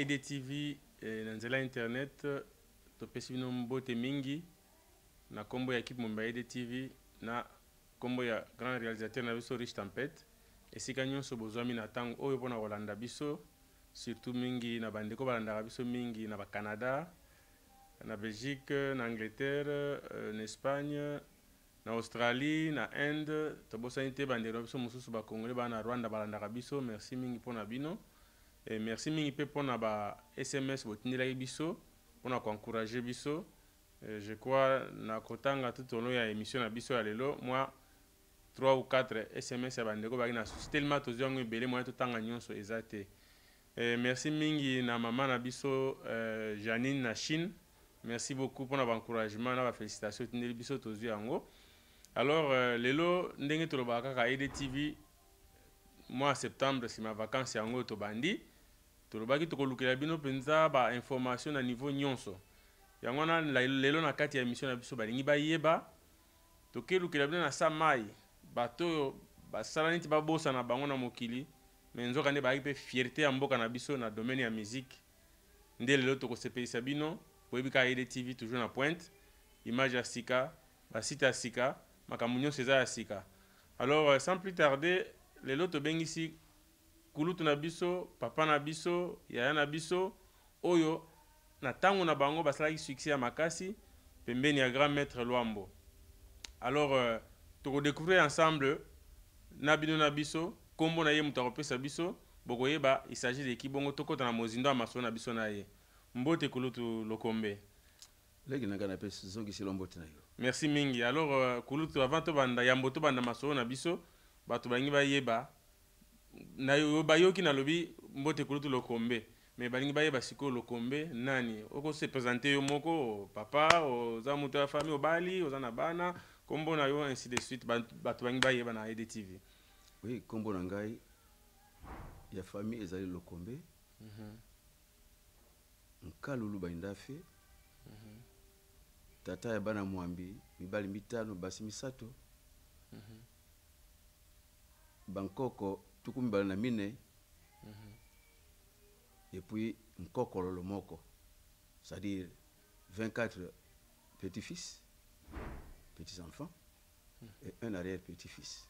EDTV na nzela internet topesi bino mbote mingi na kombo ya équipe Mumba EDTV na kombo ya grand réalisateur na biso Rich Tempête esika nyonso bozwami na tango oyo mpona kolanda biso surtout mingi na bandeko balandaka biso mingi na Canada, na Belgique, na Angleterre, na Espagne, na Australie, na Inde, tobosani te bandeko biso mosusu ba Congolais ba na Rwanda balandaka biso. Merci mingi mpona bino. Et merci mingi pe mpona ba SMS botindelaki biso mpona encourager biso. Je crois na kotanga tout au long ya émission na biso ya lelo moi 3 ou 4 SMS ya bandeko baki na souci tellement tozango ebele moyen totanga nyonso ezate. Merci mingi na maman na biso Janine na Chine. Merci beaucoup pour l'encouragement na ba félicitations tindeli biso tozwi yango. Alors lelo ndenge tolobaka ka EDTV mois septembre si ma vacances yango to bandi tolobaki tokolukela bino penza ba information na niveau nyonso. Yango na lelo na kati ya émission na biso balingi bayeba tokelukela bino na samai bato basala niti babosa na bango na mokili mais nzoka nde baaki pe fierté ya mboka na biso na domaine ya musique. Nde lelo tokosepelisa bino boyebi ka EDTV toujours na pointe image ya sika basite ya sika makambo nyonso eza ya sika. Alors sans plus tarder lelo tobengisi kulutu na biso papa na biso yaya na biso oyo na tango na bango basalaki succès ya makasi pembeni ya grand maître Luambo. Alors tokodécouvrir ensemble na bino na biso kombo na ye moto akopesa biso bokoyeba il s'agit de kibongo tokota na mozindo ya masolo na biso na ye mbote kulutu Lokombe. Legi na kana pesa zongi silo mbote na yo. Merci mingi. Alors kulutu avant to banda yambo to banda masolo na biso bato bangi bayeba na yo bayoki na lobi mbote kulutu Lokombe mais balingi bayeba siko Lokombe nani oko se présenter yo moko papa oza muto ya famille obali oza na bana kombo na yo ainsi de suite bato bangi bayeba na EDTV. Oui, kombo na ngai ya famille ezali Lokombe. Nkalulu baindafe. Tata ya bana mwambi mibali mitano basi misato. Bankoko tuku mibali na mine. Et puis Nkoko lolo moko. C'est-à-dire 24 petits-fils, petits-enfants et un arrière-petit-fils.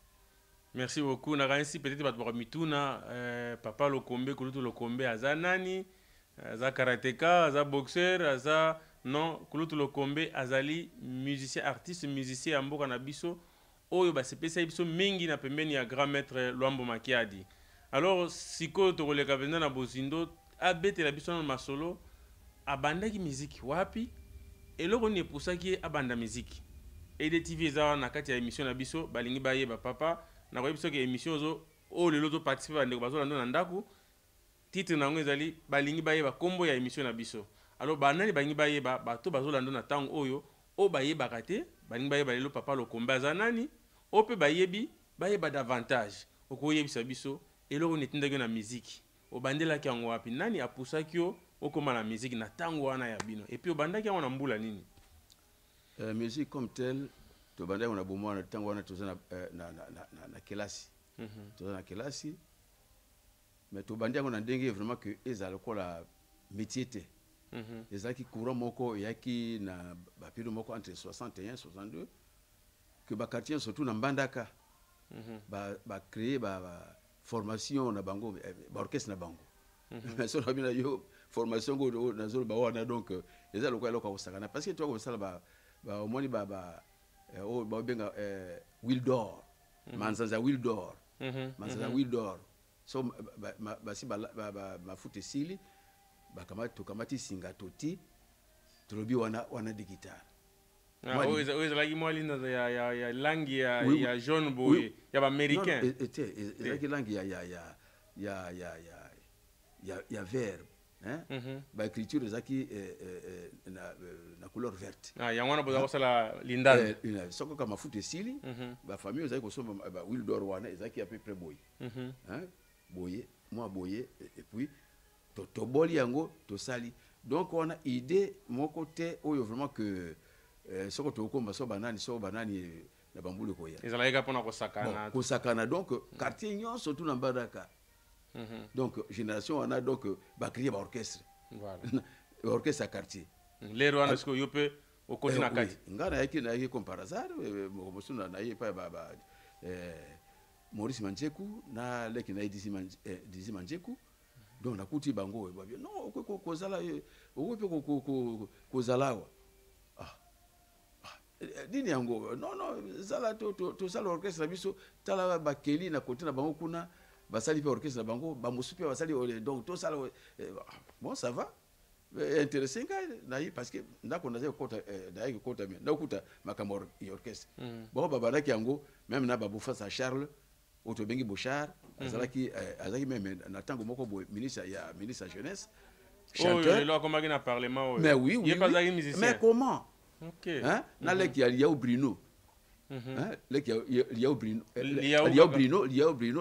Merci beaucoup. Na ainsi peut-être bato mituna papa Lokombe kulutu Lokombe aza nani? Aza karateka, aza boxeur, aza non kulutu Lokombe azali musicien artiste musicien ya mboka na biso oyo basepesa biso mingi na pembeni ya grand maître Luambo Makiadi. Alors siko tokoleka penza na bozindo abetela biso na masolo abandaki musique wapi eloko ni epusaki abanda musique. EDTV eza na kati ya émission na biso balingi bayeba papa na koyebi soki émission ozo o lelo to participer bandeko bazolanda na ndako titre nango ezali balingi bayeba kombo ya émission na biso. Alors banani balingi bayeba bato bazolanda na tango oyo o bayebaka te balingi bayeba lelo papa Lokombe aza nani o pe bayebi bayeba davantage okoyebisa biso eloko netindaki na musique obandelaki yango wapi nani apusaki yo okoma na musique na tango wana ya bino et puis obandaki yango na mbula nini. Musique comme telle to bandaki na bomo na tango wana toza na kelasi. Toza na kelasi mais to bandaki yango na ndenge vraiment que ezala kola métier te. Ezalaki courant moko yaki na bapilo moko entre 61 62 que ba quartier surtout na Mbandaka ba créer ba formation na bango ba orchestre na bango. Mais so na yo formation go na zolo ba wana donc ezala ko eloko osakana parce que toi ko sala ba omoni ba benga Wildor manzanza Wildor manzanza Wildor so basi ba fute sili bakamati singa toti trobi wana de guitare. Ezalaki mwa lina ya langi ya jaune boye ya ba américain. Ezalaki langi ya vert hein ba écriture ezalaki na couleur verte. Ya wana boza kosala lindane soko kama fute sili ba famille ezalaki kosomba ba Wildor wana ezalaki à peu près boye hein boye moi boye et puis toboli yango tosali donc on a idée mon côté oyo vraiment que soko tokomba so banani na bambule koya ezalaka pona kosakana kosakana donc quartier nyonso tout na Mbandaka Donc génération on a donc bakrier ba orchestre voilà orchestre à quartier lero ana siko yo pe okoti na kati ngana yaki comme par hasard mosuna na ye pa ba Maurice Manjeku na leki na Dizzy Manjeku donc nakuti bango ba bien non ko zala o pe ko zalawa dini yango non zala to sala orchestre biso tala ba keli na côté na bango kuna basali pe orchestre na bango ba mosupe basali donc to sala bon ça va intéressant parce que ndako naza kota d'ailleurs kota mais nakuta makambo orchestre bon baba ki yango même na babu face à Charles Otobengi Bouchard azalaki même na tango moko ministre ya ministre jeunesse chanteur il a commencé na parlement mais oui mais comment OK hein na leki ya Bruno hein leki ya Bruno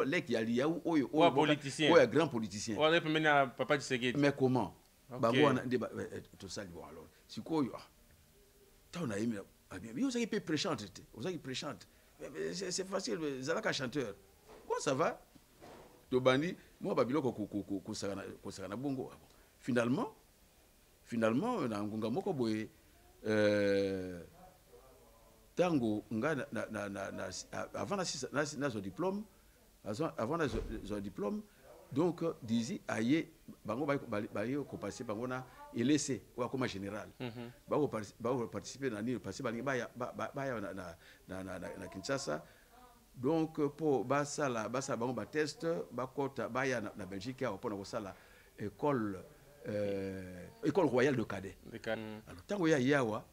leki ya oyo politicien oyo grand politicien on peut mener papa Tshisekedi mais comment bango na de to sali bon alors sikoyo ta na yimi bien osaki pe prêchante osaki prêchante c'est facile zalaka chanteur bon ça va to bandi moi babiloko ko sakana bongo finalement na ngunga moko boye tango nga avant na son diplôme donc Dizzy aye bango ba ko passer bango na LC ou comme général bango participer na ni passer bango ba na Kinshasa donc pour basala bango ba test ba kota ba ya na Belgique a pona ko sala école royale de cadet alors tango ya yawa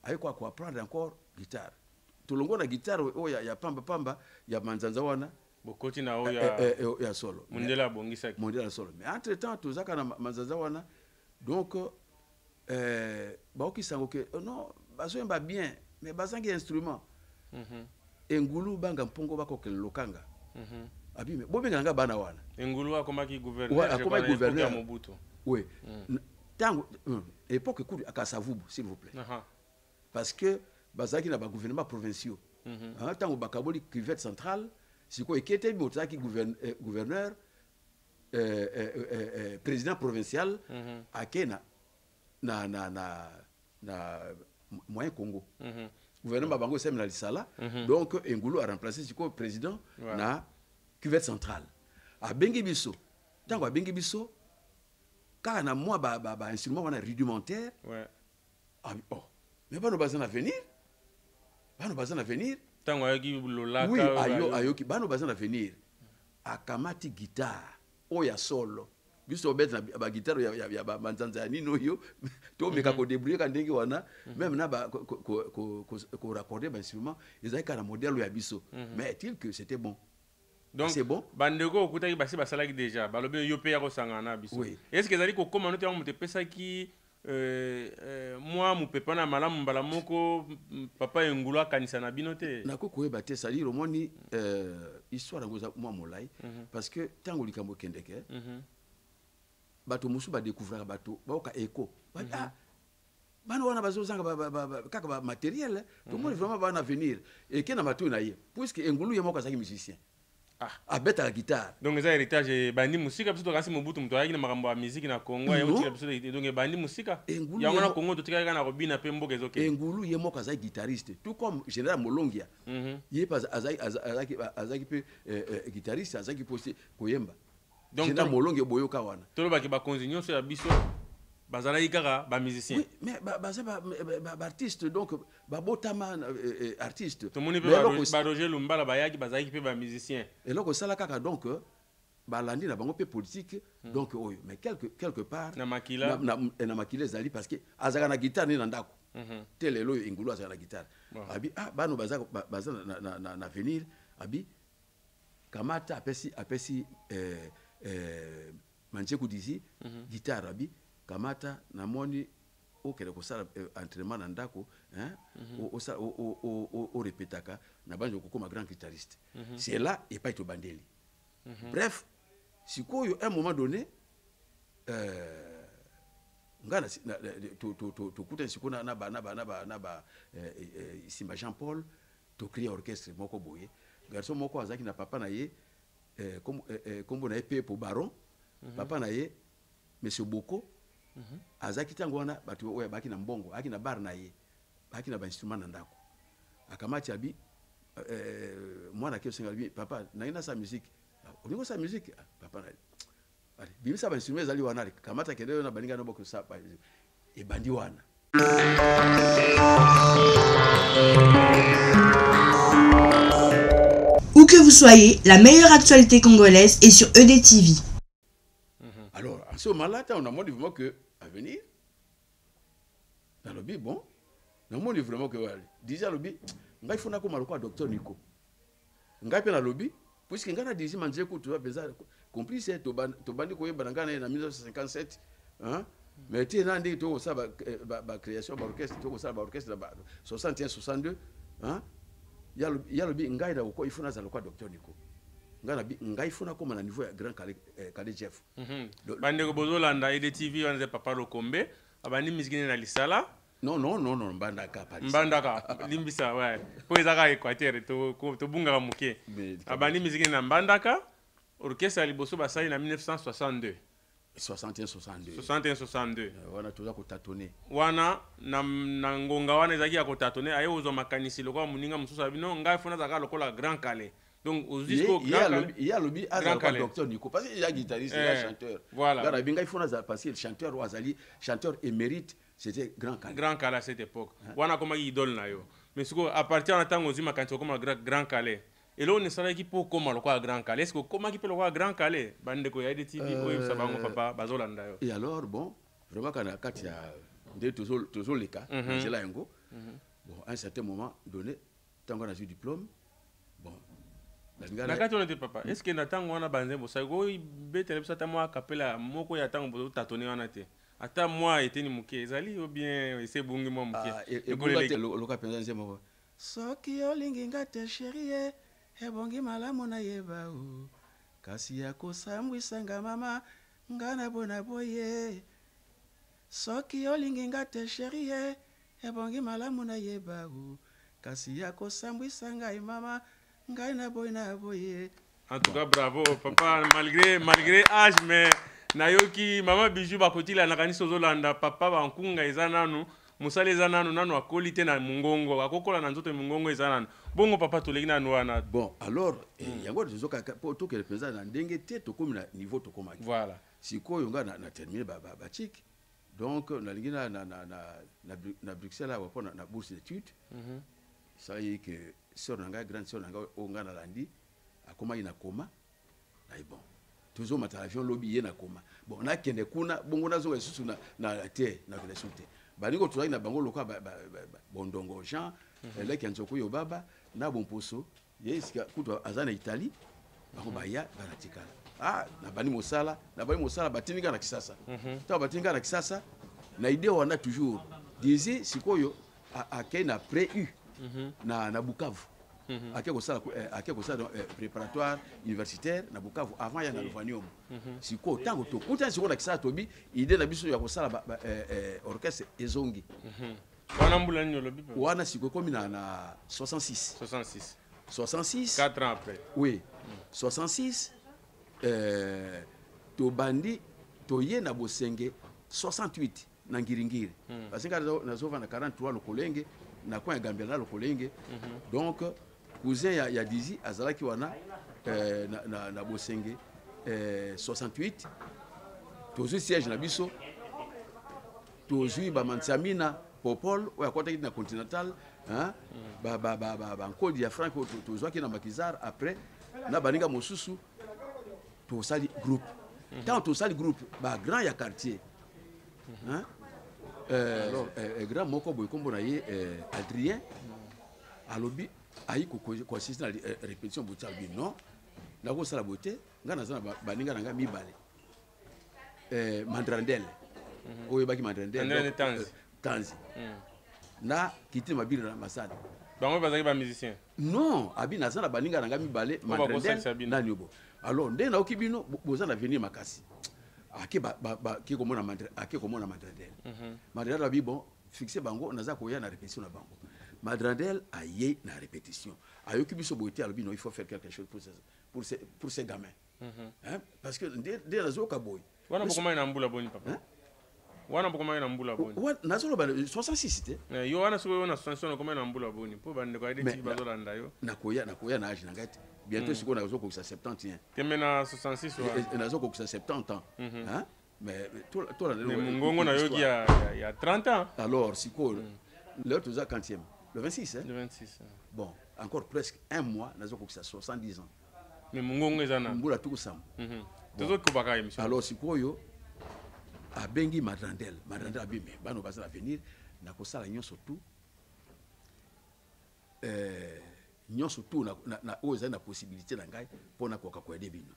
aye ko apprendre encore guitare tolongo na guitare o ya pamba ya manzanza wana bokoti na ya solo mondela bongisa mondela solo mais entre temps tozaka na manzanza wana donc baoki sango ke non bazo yemba bien mais bazangi instrument engulu banga mpongo bako lokanga abi mais bobenga nga bana wana engulu akomaki gouverneur ya Mobutu oui tango époque coup à Kasavubu s'il vous plaît parce que bazaki na ba gouvernement provinciaux tango bakaboli cuvette centrale siko ekete motaki gouverneur président provincial akena na moyen Congo gouvernement bango sem na lisala donc engulu a remplacé siko président na cuvette centrale abengi biso tango abengi biso kaka na moi ba instrument wana rudimentaire mais bano bazana venir tango ayoki lolaka oui ayoki bano bazana venir akamati guitare oya solo biso bet na ba guitare ya ba manzanza nino yo to meka ko débrouiller ka ndenge wana même na ba ko raccorder ba instrument ezali ka na modèle ya biso mais est-il que c'était bon donc c'est bon bandeko okutaki basi basalaki déjà balobi yo pe ya kosangana na biso est-ce que ezali kokoma note yango moto epesaki moi mopepa na malamu mbala moko papa engulu akanisa na bino te nakokoyeba te c'est-à-dire omoni histoire yango eza mwa molai parce que ntango likambo ekendeke bato mosusu badécouvraka bato baoka écho bana wana bazozanga kaka bamatériel tomoni vraiment bana venir eke na matoi na ye puisque engulu ye moko azalaki musicien abeta la guitare donc eza héritage bandi musika biso tokasi Mobutu moto ayaki na makambo ya musique na Congo ayotika biso donc bandi musika yango na Congo totikaka kaka na kobina pe mboka ezoke engulu ye moko azalaki guitariste tout comme général Molongia ye pa azalaki pe guitariste azalaki poste koyemba général Molongia boyoka wana tolobaki bakonzi nyonso ya biso bazalaki kaka ba musicien oui mais baza ba artiste donc babotama artiste tomoni pe ba Roger Lumbala bayaki bazalaki pe ba musicien et loko sala kaka donc balandi na bango pe politique donc oyo mais quelque part na makila ezali parce que azaka na guitare ni na ndako te lelo engulu azaka na guitare abi bano baza na avenir abi kamata apesi Manjeku Dizzy guitare abi kamata na moni okele kosala entraînement na ndako o répétaka na banjo kokoma grand guitariste c'est là et pas to bandeli bref sikoyo à un moment donné ngana to kuta siko na ba Simba Jean Paul to créer orchestre moko boye garçon moko azaki na papa na ye kombo na ye pe pour baron papa na ye monsieur Boko azaki tango wana bato oya baki na mbongo aki na bar na ye baki na ba instrument na ndako akamati abi mwana ke senga bi papa na ina sa musique olingo sa musique papa na allez bimisa ba instrument zali wana kamata kende na baninga no boko sa pa e bandi wana. Où que vous soyez, la meilleure actualité congolaise est sur EDTV. Alors, à ce moment-là, on a montré vraiment que, à venir, dans le but, bon, on a montré vraiment que, déjà, le but, il faut que le docteur Nico. On a dans le but, puisque on a dit, man, j'écoute, tu vas penser, complice, tu vas dire que en 1957, hein, mais tu as dit que tu as la création de l'orchestre, tu as l'orchestre de 61-62, hein, il y a le but, il faut que le docteur Nico. Ngai funa koma na niveau ya grand Kale Jeff. Bande ko bozolanda EDTV wana papa Lokombe abandi mizikine na lisala. Non, mbandaka Paris. Mbandaka limbisa ouais. Po ezaka Equateur to bunga muke. Abandi mizikine na mbandaka orchestre liboso basali na 1962. 61-62. Wana toza ko tâtonner. Wana na ngonga wana ezaki ya ko tâtonner aye ozo makanisi lokwa muninga mususu abino ngai funa zaka lokola grand Kale. Donc, il y a le docteur Nico, parce qu'il y a guitariste, il y a chanteur. Voilà. Parce que le chanteur Ouazali, chanteur émérite, c'était Grand Kale. Grand Kale à cette époque. Voilà comment il idole na yo. Mais à partir de temps où il quand comme Grand Kale. Et là on est savait qui peut comment le quoi Grand Kale. Est-ce que comment qui peut le quoi Grand Kale? Bande ko ya EDTV ou ça bango papa bazolanda yo. Et alors bon, vraiment quand il y a des toujours les cas, c'est là ngo. Bon, à un certain moment donné, tant qu'on a eu diplôme, bon nakati on était papa est-ce que natango wana banze bosa go betele bisa tamwa kapela moko ya tango bozo tatone wana te ata moi eteni muke ezali ou bien ese bungi mo muke le ka penza nzemo soki olingi ngate chérie ebongi malamu na yeba o kasi yako sambwisanga mama ngana bona boye soki olingi ngate chérie ebongi malamu na yeba o kasi yako sambwisanga mama. En tout cas, bravo, papa, malgré âge, mais Nayoki, maman Bijou, bakotila nakani sozolanda, papa bankunga ezananu, musale ezananu nanu akolite na mungongo, akokola na nzoto mungongo ezananu. Bongo papa toleki na noana. Bon, alors, yango tozoka to que le président na ndenge te to comme na niveau to comme. Voilà. Siko yonga na terminer ba chic. Donc na lingi na Bruxelles là pour na bourse d'études. Ça y est que sœur nanga grande sœur nanga onga na landi akoma ina koma na bon toujours mata avion lobby ye na koma bon na kende kuna bongo nazo esusu na te na vile soute baniko tulaki na bango loka bondongo Jean leki nzoko yo baba na bomposo ye sika kuto azana Italie bango baya banatikala na bani mosala batinga na kisasa ta batinga na kisasa na idée wana toujours disait sikoyo akei na pré-U na Bukavu ake ko ça préparatoire universitaire na Bukavu avant ya na Lovanium siko tango to kuta siko na kisa tobi idée na biso ya ko sala orchestre ezongi wana mbula nyolo bipo wana siko komi na 66 4 ans après oui 66 to bandi to ye na Bosenge 68 na Ngiringiri parce que na zova na 43 le kolenge na kwa Gambia na lokolenge donc cousin ya Dizi azalaki wana na Bosenge 68 tozu siège na biso tozu ba Mansamina Popol oya kota na Continental hein ba nkodi ya Franco tozu ki na Makizar après na baninga mosusu to sali groupe tant to sali groupe ba grand ya quartier hein grand moko boy kombo na ye Adrien alobi ayi ko consiste na répétition botia bi non na ko sala bote ngana zana baninga nanga mibale Mandrandel oyo baki Mandrandel Tanzi na kiti mabili na masada bango bazaki ba musicien non abi na zana baninga nanga mibale Mandrandel na nyobo alors ndé na okibino bozana venir makasi ake ki komona Mandrandel Mandrandel abi bon fixer bango naza ko ya na répétition na bango Madrandel a yé na répétition. A yoki biso boité albino, il faut faire quelque chose pour ces gamins. Hein? Parce que dès la zoka boy. Wana bokoma ina mbula boni papa. Wana bokoma ina mbula boni. Nazolo ba 66 c'était. Yo wana so na 66 koma ina mbula boni. Po bande ko ide ti bazolanda yo. Nakoya na âge na ngati. Bientôt siko na zo ko 70 ans. Temena 66 wa. Na zo ko 70 ans. Hein? Mais tout la Mungongo na yoki ya 30 ans. Alors siko l'heure tu as quantième. Le 26 hein? Le 26. Bon, encore presque un mois na zo ko 70 ans. Mais mungongo ezana. Mbula tout sam. Tozo ko baka émission. Alors sikoyo a bengi Madrandel abi mais bano basa l'avenir na ko sala nyonso tout nyonso tout na oza na possibilité na ngai pona ko ka ko aider bino.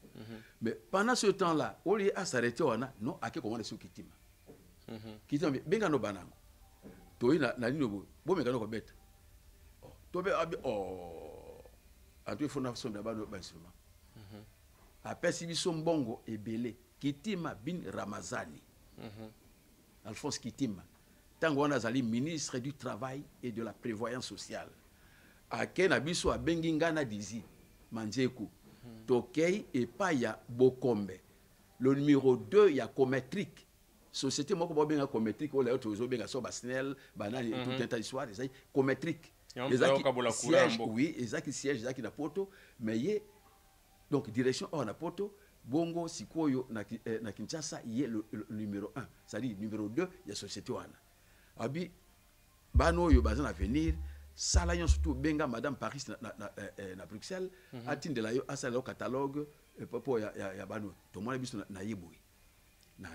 Mais pendant ce temps là, au lieu à s'arrêter wana non ake ko wana su kitima. Kitima benga no banango. To ina na nino bo meka no ko beta. To be abi atu fona so na bano ba instrument. Apesi biso mbongo ebele Kitima bin Ramazani. Alphonse Kitima. Tango wana azali ministre du Travail et de la Prévoyance sociale. Akena biso abengi ngana dizi Manzeku. Tokei et Paya Bokombe. Le numéro 2 ya Cometric. Société moko bo benga Cometric o la tozo benga so basnel banani tout un tas d'histoire ezali Cometric. Siège oui, ezaki siège ezaki na poto mais ye donc direction on a poto bongo sikoyo na Kinshasa il est le numéro 1, c'est-à-dire numéro 2 il y a société wana. Abi bano yo bazana venir sala yon surtout benga madame Paris na Bruxelles atinde la yo asala le catalogue popo ya bano to mona biso na yeboui. Mais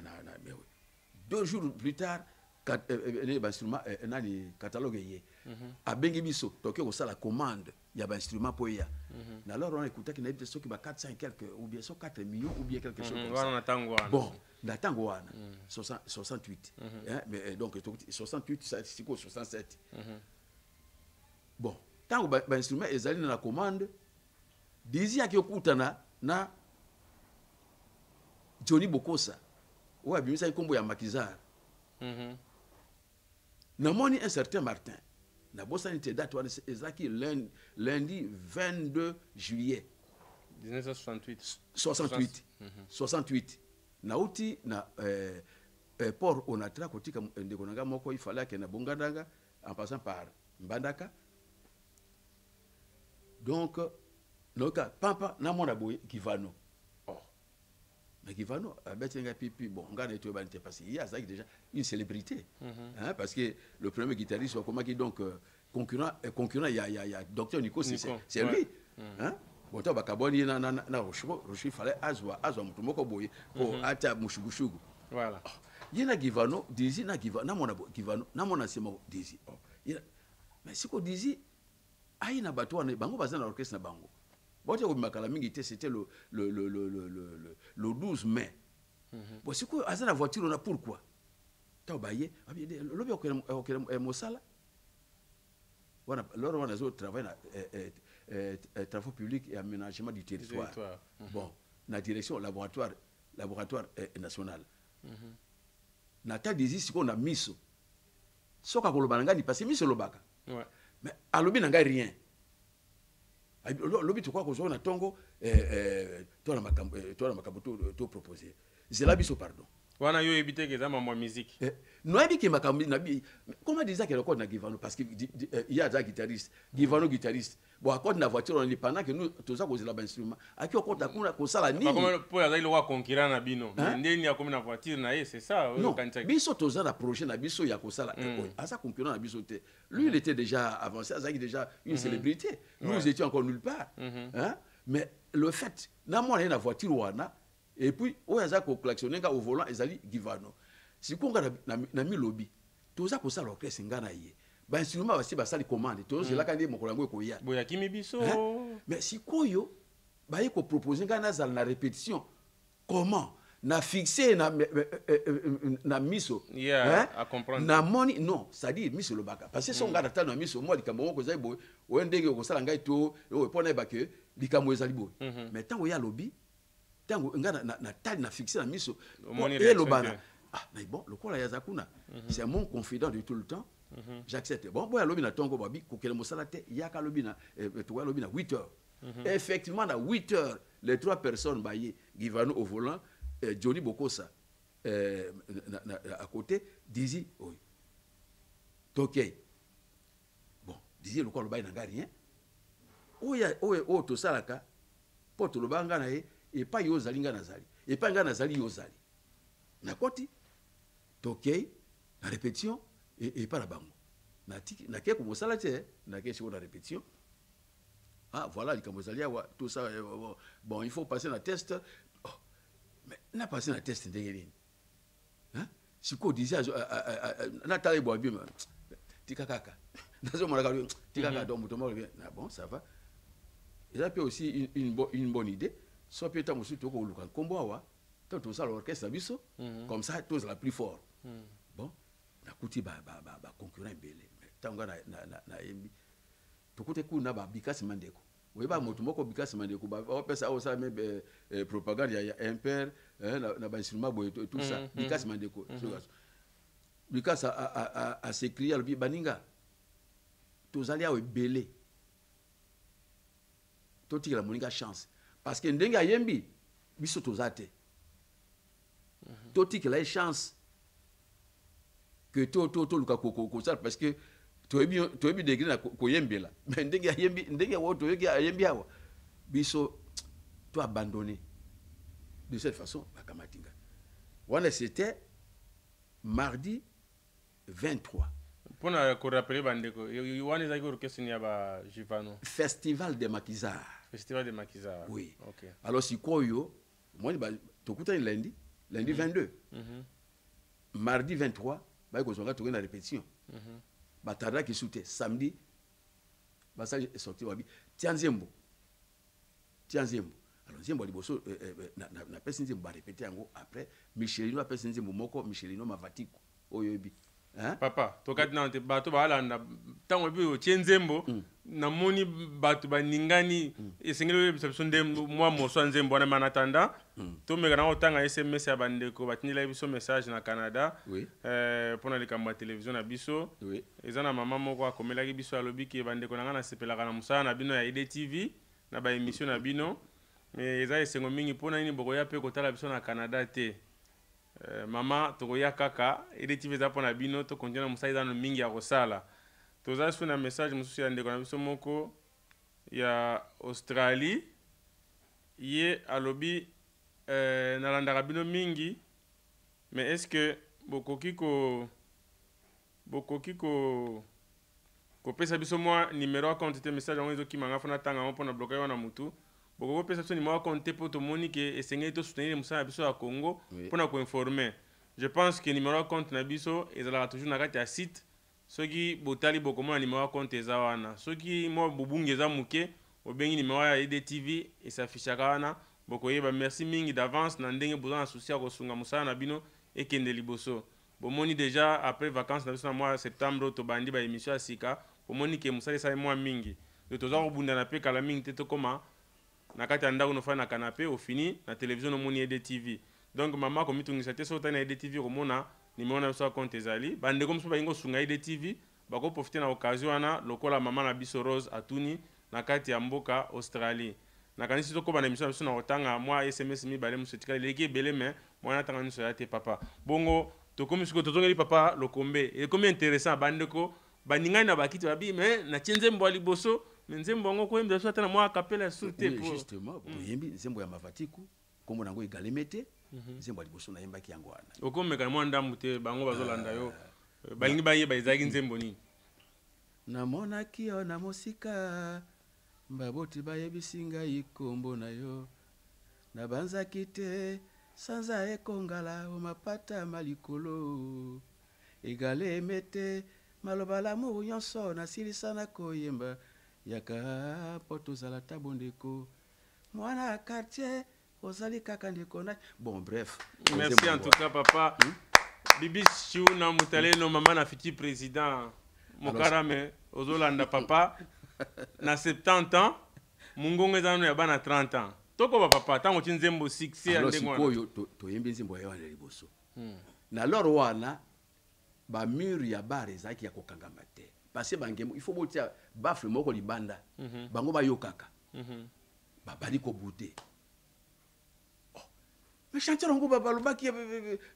2 jours plus tard instrument nani catalogue yé abengi biso toke ko sala commande ya ba instrument po ya na alors on écoutait qu'il y avait ceux qui ba 400 et quelques ou bien 4 millions ou bien quelque chose comme ça. Bon na tango wana 68 hein mais donc 68 ça c'est quoi 67 bon tango ba instrument ezali na commande dizi akiyokutana na Johnny Bokosa ou abimisa kombo ya Makizar. Namoni un certain Martin. Na bosanité date ezaki lundi 22 juillet 1968. 68. Nauti na port Onatra kotika ndekonanga moko il fallait que na Bongandanga en passant par Mbandaka. Donc noka papa na mona boy Kivano. Mais Kivano abetenga pipi bon ngana eto banite parce qu'il y a ça déjà une célébrité hein, parce que le premier guitariste comment qui donc concurrent il y a docteur Nico c'est lui hein bon to bakaboni na Rocher fallait azwa mutumoko boye pour ata mushugushugu voilà yena Kivano dizi na Kivano na mona Kivano na mona sema dizi mais siko dizi aina bato wana bango bazana na orchestre na bango. C'était le 12 mai. Bon, c'est quoi la voiture on a pourquoi? T'as baillé, Mossala. Voilà, alors on a travaillé travaux publics et aménagement du territoire. Bon, la direction laboratoire national. Nata disi si qu'on a mis soka kolobananga ni passé mis lobaka. Mais alobi nanga rien. Lobi tu crois qu'on a tongo toi la makambo to proposer c'est la biso pardon wana yo ebité que za ma musique no ebi ke makambo na bi comment dire que le code na Givano parce que il y a des guitaristes Givano guitariste bon à code na voiture on est pendant que nous tous ça cause la instrument aki okota kuna ko sala nini comme pour ya ile wa concurrent na bino ndeni ya comme na voiture na c'est ça biso toza na projet na biso ya ko sala asa concurrent na biso te lui il était déjà avancé azaki déjà une célébrité nous étions encore nulle part hein mais le fait na moi na voiture wana et puis oyaza ko klaxonner au volant ezali Givano sikonga na mi lobby toza ko sala orchestre ngana ye ba instrument basi basali commande tozo la kandi mokolango ko ya boya kimi biso mais sikoyo ba yeko proposer ngana zal na répétition comment na fixé na miso à comprendre na moni non ça dit miso le baka parce que son ngana ta na miso moi likambo ko zai boy o ndenge ko sala ngai to o pona ba que likambo ezali boy mais tango ya lobby tango ngana na tali na fixé na miso et le bana ah mais bon le quoi la yazakuna c'est mon confident de tout le temps j'accepte. Bon, boya lobi na tongo babi kokele mosala te yaka lobi na toya lobi na 8 heures. Effectivement à 8 heures les 3 personnes baye Givano au volant, Johnny Bokosa à côté, Dizzy oui. OK. Bon, Dizzy le quoi le baye na rien. Oh to salaka poto lo banga na et pas yo zalinga nazali. Et pas nga nazali yo zali. Na koti toke la répétition et pas la bango. Na ke ko mosala te na ke sur la répétition. Ah voilà les kamozalia tout ça bon il faut passer la test. Oh, mais n'a passé la test ndenge hein si ko disait na tale bo bien tikakaka. Nazo mona ka tikaka donc mutomo bien. Bon ça va. Et ça peut aussi une bonne idée. Soit peut-être aussi tout ko luka kombo awa. Tant tout ça l'orchestre biso comme ça tous la plus fort. Bon na kuti ba concurrent belé. Tanga na yembi. To kote ku na ba Bikasi Mandeko. Oui ba moto moko Bikasi Mandeko ba pesa o ça même propagande ya impère na ba instrument boy tout ça Bikasi Mandeko. Bikasi a s'écrit à baninga. Tozali a belé. Toti la moninga chance parce que ndenga yembi biso tozate. Toti que la chance que to luka ko ça parce que to ebi degré na ko yembela mais ndenge wo to yembi awa biso to abandonné de cette façon bakamatinga wana c'était mardi 23 pour rappeler bandeko wana za orchestre ni ba Givano Festival de Maquisard oui OK alors si koyo moi to kuta lundi 22 mardi 23 ba ko zonga to na répétition batarda qui soute samedi basa est sorti wabi tianzembo alors nzembo liboso na pesi nzembo ba répéter yango après Michelino pesi nzembo moko Michelino Mavatiku oyobi hein papa to kadina te bato balanda tango bi o tienzembo na moni bato baningani esengelo biso ndembo moi moso nzembo na manatanda to mega na otanga SMS ya bandeko batinila biso message na Canada pona likambo ya télévision na biso ezana mama moko akomelaki biso alobi ki bandeko nanga na sepelaka na musala na bino ya IDTV na ba émission na bino mais eza esengo mingi pona nini bokoya pe kotala biso na Canada te mama tokoya kaka IDTV za pona bino to kontina musala no mingi ya kosala toza su na message mususu ya ndeko na biso moko ya Australie ye alobi nalandaka bino mingi mais est-ce que bokoki pesa biso mwa numéro ya compte te message yango ezokimanga fona tanga ngo mpona bloquer wana mutu bokoko pesa biso numéro ya compte te po tomoni ke esengeli tosoutenir mosala na biso ya Congo mpona koinformer. Je pense que numéro ya compte na biso ezalaka toujours na kati ya site soki botali bokomona numéro ya compte eza wana soki mwa bobungi eza muke obengi numéro ya IDTV esafishaka wana bokoyeba. Merci mingi d'avance na ndenge boza na souci ya kosunga mosala na bino ekende liboso. Bomoni déjà après vacances na biso na mois septembre tobandi ba émission ya sika bomoni ke mosala esa mwa mingi de toza kobunda na pe kala mingi te tokoma na kati ya ndako no fa na canapé au fini na télévision no moni IDTV. Donc mama ko mitungisa te so tana IDTV komona numéro na biso ya compte ezali bandeko mosusu bayingo sunga IDTV bako profiter na occasion wana lokola mama na biso Rose atuni na kati ya mboka Australie. Na kanisi to ko ba na émission biso na otanga mwa SMS mi balé musu tikala leki belé mais mwana tanga niso ya te papa bongo to komi siko to tongeli papa lokombe et comme intéressant bandeko baningani na bakiti babi mais na tienzembo liboso nzembo ngo ko yemba so tana mwa kapela surte pour justement yembi nzembo ya Mavatiku kombo nango egalemete nzembo liboso na yemba ki yango wana okomeka mwa ndambu te bango bazolanda yo balingi baye baizaki nzembo nini namona kio na mosika mbaboti bayebisinga ikombo na yo na banzaki te sanza ekongala omapata malikolo egale emete maloba lamu nyonso na silisana koyemba yaka poto zala tabondeko mwana quartier ozali kaka ndeko na bon bref merci en tout cas papa bibi Chiu na mutaleno mama na fiti président mokarame ozolanda papa na 70 ans mungongo ezano ya bana 30 ans toko papa tango tinzembo 6 ya ndengo wana to yembi nzembo ya wana liboso na loro wana ba mur ya bar ezaki ya kokangama te parce que bangembo il faut botia bafle moko libanda bango bayokaka babali ko bouter mais chanteur ngo balobaki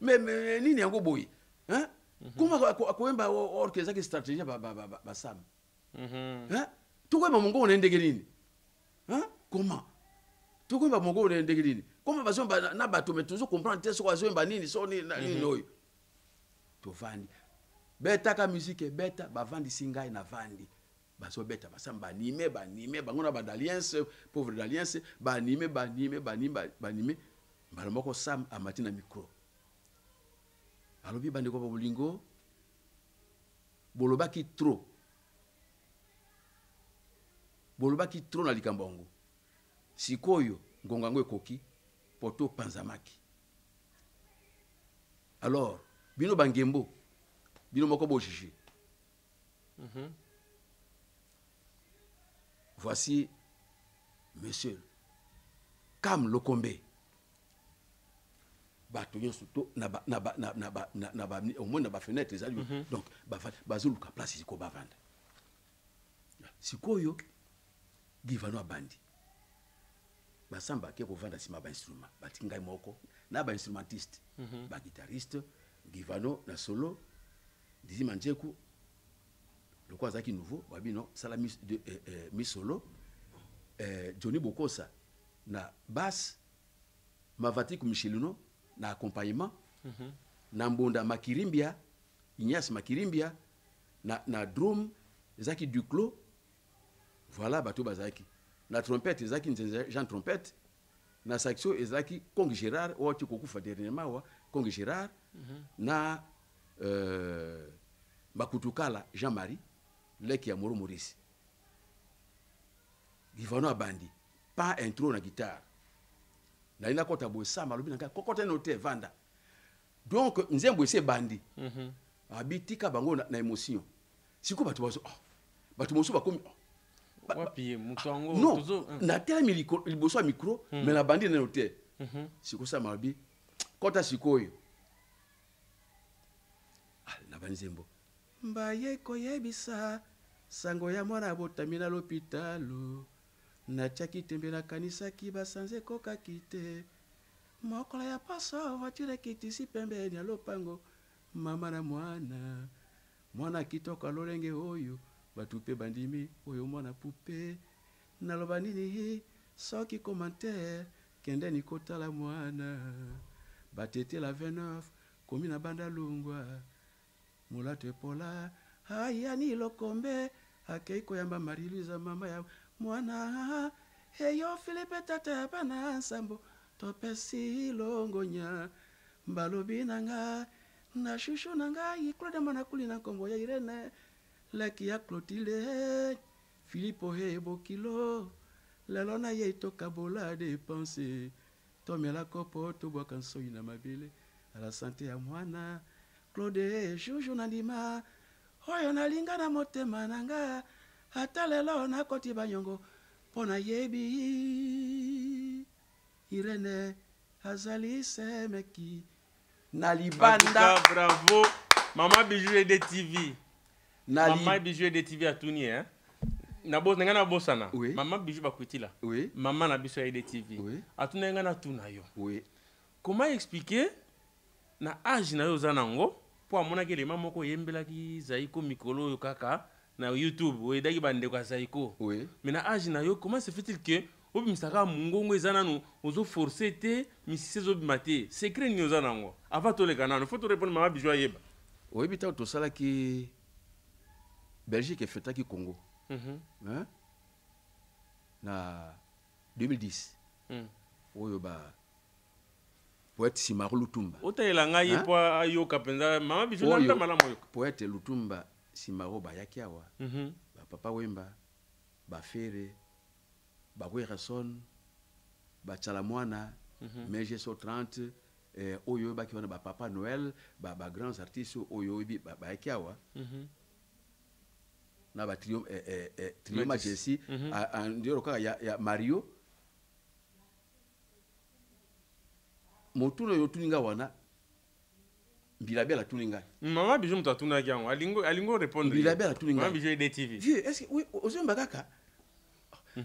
mais nini yango boyi hein comment akoemba orchestre qui stratégie ba sam hein tokoemba mongo na ndenge nini hein comment tokoemba mongo na ndenge nini comment bazomba na bato mais toujours comprendre te so bazomba nini so nini oyo to vandi beta ka musique beta bavandi singai na vandi baso beta basamba anime bango na d'alliance pauvre d'alliance banime balomoko sam amati na micro alobi bande ko bolingo bolobaki trop na likambongo sikoyo ngongango ekoki poto panzamaki alors bino bangembo bino moko bochichi voici monsieur Kam Lokombe bato nyonso to na au moins na ba fenêtre ezali donc bazuluka place siko bavanda sikoyo givano abandi basamba ke kovanda sima ba instrument batingai moko na ba instrumentiste ba guitariste givano na solo dizima njeku le quoi zaki nouveau babino sala mi solo Johnny Bokosa na basse Mavatiku Michelino na accompagnement na Mbonda Makirimbia Ignace Makirimbia na drum Zaki Duclos voilà bato bazaki na trompette Zaki Jean trompette na saxo Zaki Kong Gérard ou tu kokufa dernièrement wa Kong Gérard na Bakutukala Jean-Marie Leki ya Moro Maurice Givano abandi pas intro na guitare na ina kota bo sama lobi na kokota note vanda donc nzembo ese bandi abitika bango na émotion siko bato bazo bato mosu bakomi wapi mutongo tuzo na tela liboso ya micro mais la bandi na note siko sama lobi kota sikoyo na banzembo mbaye koyebisa sango ya mwana botamina l'hôpitalo na chaki tembe na kanisa ki basanze koka kite mokola ya paso voiture kitisi pembeni ya lopango mama na mwana kitoka lolenge oyo batupe bandimi oyo mwana pupe naloba nini soki commentaire kende ni kotala mwana batete la 29 komi na banda lungwa mulato pola haya ni Lokombe akeiko yamba Marie-Louise mama ya mwana heyo Philippe tata bana nsambo topesi longonya mbalobi nanga na shushu nanga Claude mana kulina kombo ya Irene leki ya Clotilde Philippe hebo kilo lelo na ye toka bola dépenser tomela kopo to bokanso ina mabele à la santé ya mwana Claude shushu nandima oyo nalinga na motema nanga ata lelo nakoti banyongo pona yebi Irene azali semeki na libanda. Bravo Maman Bijou de TV. Maman Bijou de TV atuni hein. Na boss nga na bossana. Oui. Maman Bijou bakwitila. Oui. Maman na biso de TV. Oui. Atuni nga na tuna yo. Oui. Comment expliquer na âge na yo zanango po amona ke lema moko yembelaki zaiko mikolo yo kaka na YouTube we daki bande kwa zaiko. Oui. Mais na âge na yo comment se fait-il que obi misaka mungongo ezana no ozo forcer te misise zo bimate secret ni ozanango avant to le kanano faut to répondre Maman Bijou yeba. Oui bita to sala ki Belgique fetaki Congo. Hein? Na 2010. Oyo ba poète Simaro Lutumba. Otayela ngai po ayo kapenza Maman Bijou nanda malamu yo. Poète Lutumba Simaro bayaki awa. Ba Papa Wemba, ba Fere, ba Werason, ba Chalamwana, Meje so 30 oyo ba kiwana ba Papa Noël, ba grands artistes oyo bayaki awa. Na ba trio Majesty ndio kaka ya Mario motuno yo tuninga wana Mbilabe la tuninga. Maman bijou muta tuna kiango. Alingo répondre. Mbilabe la tuninga. Maman bijou DTV. Vieux, est-ce que oui, aux bakaka.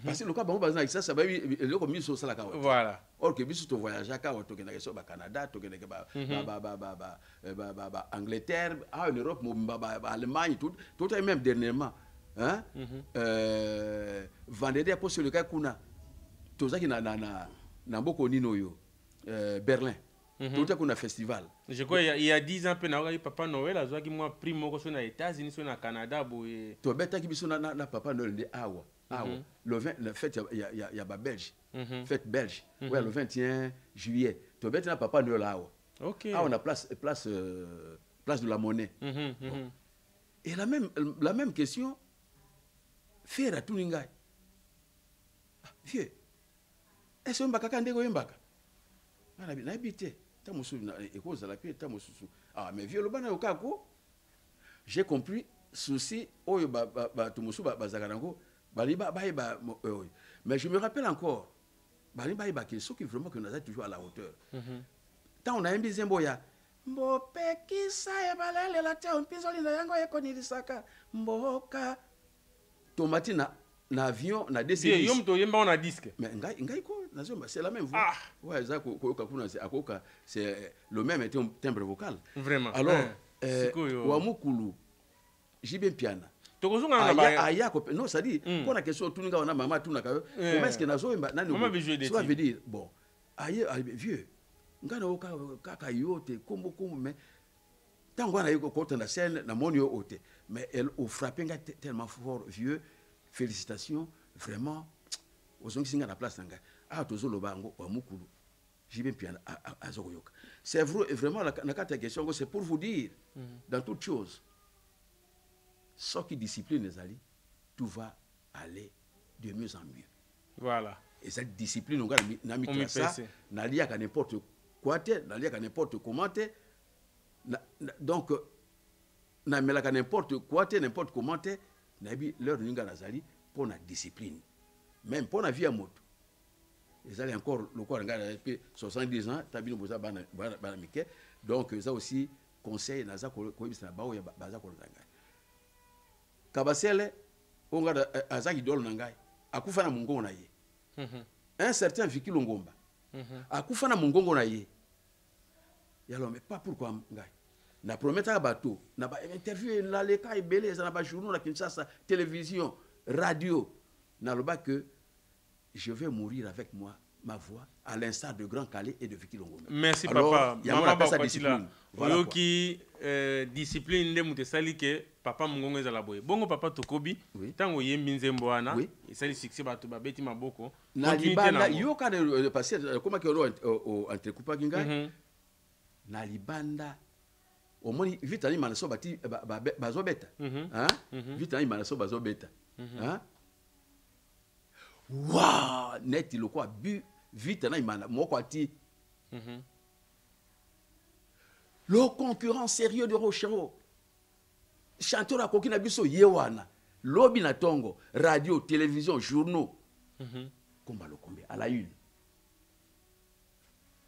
Parce que le cas bon bazana ça va le comme sur ça la kawa. Voilà. Or que biso to voyager ka to kena so ba Canada, to kena ba Angleterre, en Europe, Allemagne tout et même dernièrement. Hein? Vendredi pour sur le cas kuna. Tozaki na mboko nino yo. Berlin. Tout à coup un festival. Je crois il y a 10 ans Papa Noël a qui moi prix moko sur les États-Unis sur na Canada boy. To beta ki biso na Papa Noël de awa. Le 20 la fête il y a ba Belge. Fête belge. Ouais le 21 juillet. To beta na Papa Noël awa. OK. Ah on a place de la Monnaie. Bon. Et la même question faire à Tuninga. Vieux. Est-ce que mbaka ndeko yembaka? Na habité. Ah, mais vieux, le bana au kako, j'ai compris, souci, mais je me rappelle encore, ceux qui vraiment que nous avons toujours à la hauteur. Tant on a un bizarre boya, Mbope qui ça et balale la terre, on pisoli na yango et koni lisaka, Mboka. Tomati na avion, na décidé. Yom to yemba on a disque. Mais ngai ko, c'est la même voix. Ouais, c'est le même timbre vocal. Vraiment. Alors, Wamukulu, Jibé Piana. Non, ça dit, pour la question, tout le monde a maman, tout le monde. Comment est-ce que nous avons veut dire, bon, aïe, vieux, ngana kaka yote, kombo, mais tant qu'on a eu côté la scène, la monio haute, mais elle a frappé tellement fort, vieux, félicitations, vraiment, aux gens qui sont à la place, ah, tous les bango, Wamukulu, Jibé Piana, à Zogoyoka. C'est vraiment la question, c'est pour vous dire, dans toute chose, ce qui discipline les alliés, tout va aller de mieux en mieux. Voilà. Et cette discipline, on a mis ça, n'a lié à n'importe quoi, n'a lié à n'importe comment. Donc, n'a mis à n'importe quoi, n'importe comment, n'a mis leur linga nazali pour la discipline. Même pour la vie à moto. Ils allaient encore, le corps, 70 ans, tabino boza banamike. Donc, ça aussi, conseil, naza ko ibisa bao ya baza ko nanga. Kabasele, on a azaki dol nangai. Akufa na mungongo na ye. Un certain Viki Longomba. Akufa na mungongo na ye. Yalo, mais pas pourquoi ngai. Na prometa bateau, na ba interview na leka ebele, na ba journaux na Kinshasa, télévision, radio. Na loba que je vais mourir avec moi, ma voix, à l'instar de Grand Calais et de Viki Longomba. Merci. Alors, papa. Maman ba discipline. Voilà qui discipline de mutesali que papa mungongo ezala boye. Bongo papa Tokobi, tango yembi nzembo wana, esali succès bato babeti maboko. Na libanda yoka de passer comment que on entrecoupé kinga. Na libanda au moins vite ali manaso bati bazobeta. Hein? Vite ali manaso bazobeta. Hein? Waouh, net il quoi bu vite na imana moko ati. Le concurrent sérieux de Rochero. Chanteur à Kokina Biso Yewana. Lobby na Tongo. Radio, télévision, journaux. Combat le combat. À la une.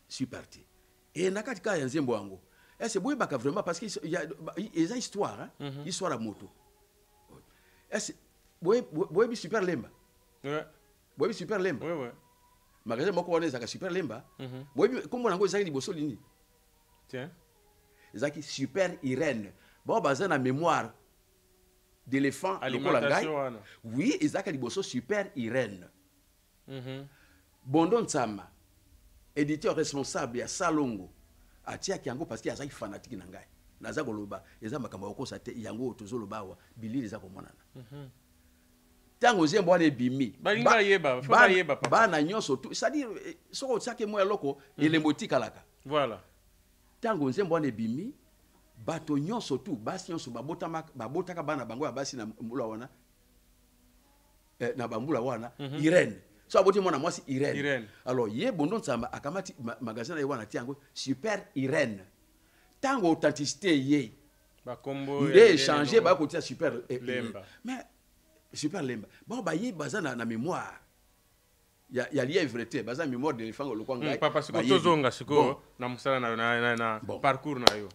Je suis parti. Et Nakatika Yanzembo Ango. Et c'est Bouébaka vraiment parce qu'il y a une histoire. Hein? Histoire à moto. Et c'est Bouébi Super Lemba. Ouais. Bouébi Super Lemba. Ouais, ouais. Magasin Moko Wane Zaka Super Lemba. Bouébi, comment on a dit Bosolini? Tiens. Zaki Super Irène. Bon, basé na mémoire d'éléphant. Alimentation. Oui, Isaac Liboso Super Irène. Bondon Tsama, éditeur responsable à Salongo, à Tia Kiango parce qu'il y a des fanatiques dans Ngai. Nazako Loba, les gens qui ont été Yango, Tozo Loba, Billy les Akomonana. Tango Zembo ne bimi. Balinga yeba, fa yeba papa. Ba na nyonso tout, c'est-à-dire soko tsake mo loko elemoti kalaka. Voilà. Tango Zembo ne bimi, bato nyonso tout, basi nyonso babotaka bana bango ya basi na mbula wana. Na bambula wana, Irène. So aboti mona mwasi Irène. Alors ye Bondon Tsamba akamati magasin na wana tiango Super Irène. Tango authenticité ye. Ba combo ye changer ba côté Super Lemba. Mais Super Lemba. Bon ba ye bazana na mémoire. Ya lié vérité, bazana mémoire de l'éléphant le kwanga. Papa siko tozonga siko na musala na parcours na yo.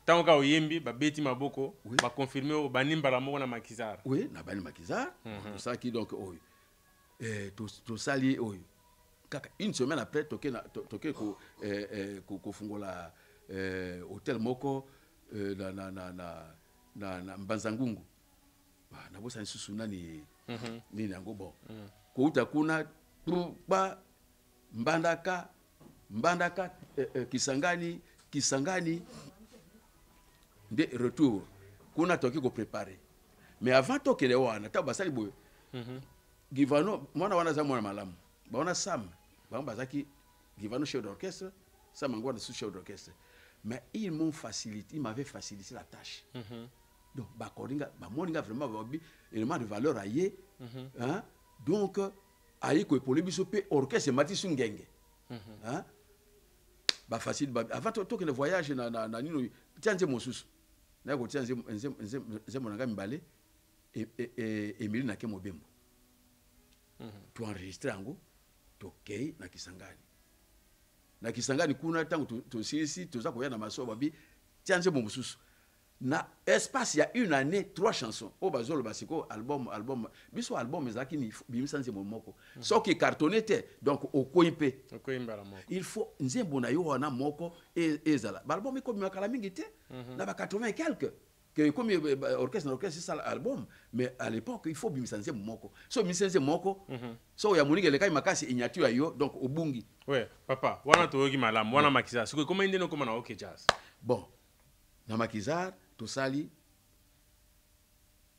tant ka oyembi ba beti maboko ba confirmer ba nimbala moko na makizar oui na bani makizar tout ça qui donc oyo tout sali oyo kaka une semaine après toke ko fungola hôtel moko na Mbanzangungu na bosa nsusu nani nini yango bon ko uta kuna ba mbandaka Kisangani de retour kuna toki ko préparer mais avant to kele wana ta basali boy Givano mwana wana za mwana malamu baona Sam bazaki Givano chef d'orchestre Sam ngwa de chef d'orchestre mais ils m'avaient facilité la tâche donc ba koringa ba moninga vraiment ba élément de valeur aillé hein donc ayi ko epole biso pe orchestre matisu ngenge hein ba facile ba avant to que le voyage na nino tianze mosusu na ko tianze nze monanga mbale et Emily na ke mobembo tu enregistrer ango to kei na Kisangani kuna tango to sisi to za koya na maso babi tianze mosusu na espace il y a une année 3 chansons au bazolo basiko album biso album ezaki ni bimisanze momoko so qui cartonné donc au koimpe il faut nzembo na yo wana moko ezala album ko makala mingi te na ba 80 et quelques que comme orchestre c'est ça album mais à l'époque il faut bimisanze momoko so bimisanze moko so ya moninga le kai makasi inyatu ya yo donc obungi ouais papa wana to yoki malamu wana makiza siko comment ndeno koma na OK Jazz bon na makizar tout sali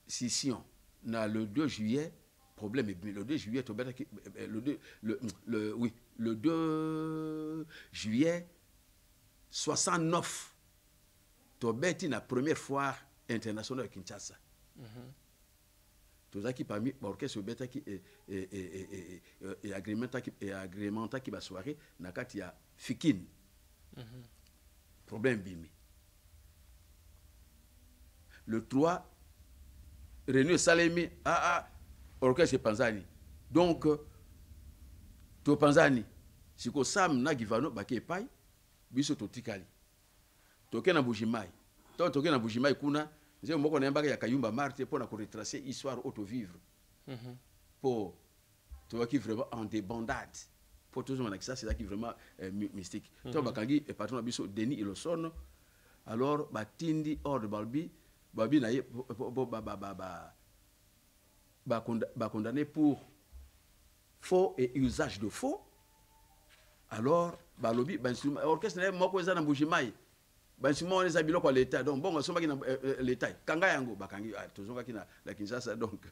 scission na le 2 juillet problème le 2 juillet le 2 juillet 69 tobeti na première foire internationale à Kinshasa tout ça qui parmi orchestre beta qui et agrémenta qui va soirée na kati ya Fikine problème bimi le 3 René Salemi orchestre Panzani donc to Panzani siko Sam na Givano bake pai biso to tikali toke na Bujimai toke na Bujimai kuna nze moko na mbaka ya Kayumba Marte pour na ko retracer histoire auto vivre pour to qui vraiment en débandade pour tout le monde ça c'est là qui vraiment mystique to bakangi et patron biso Denis Ilosono alors batindi hors de Balbi babi na condamné pour faux et usage de faux alors balobi orchestre na moko eza na Mbujimai bansimo on eza biloko l'état donc bon sombaki na l'état kanga yango bakangi tozonga kina la Kinshasa donc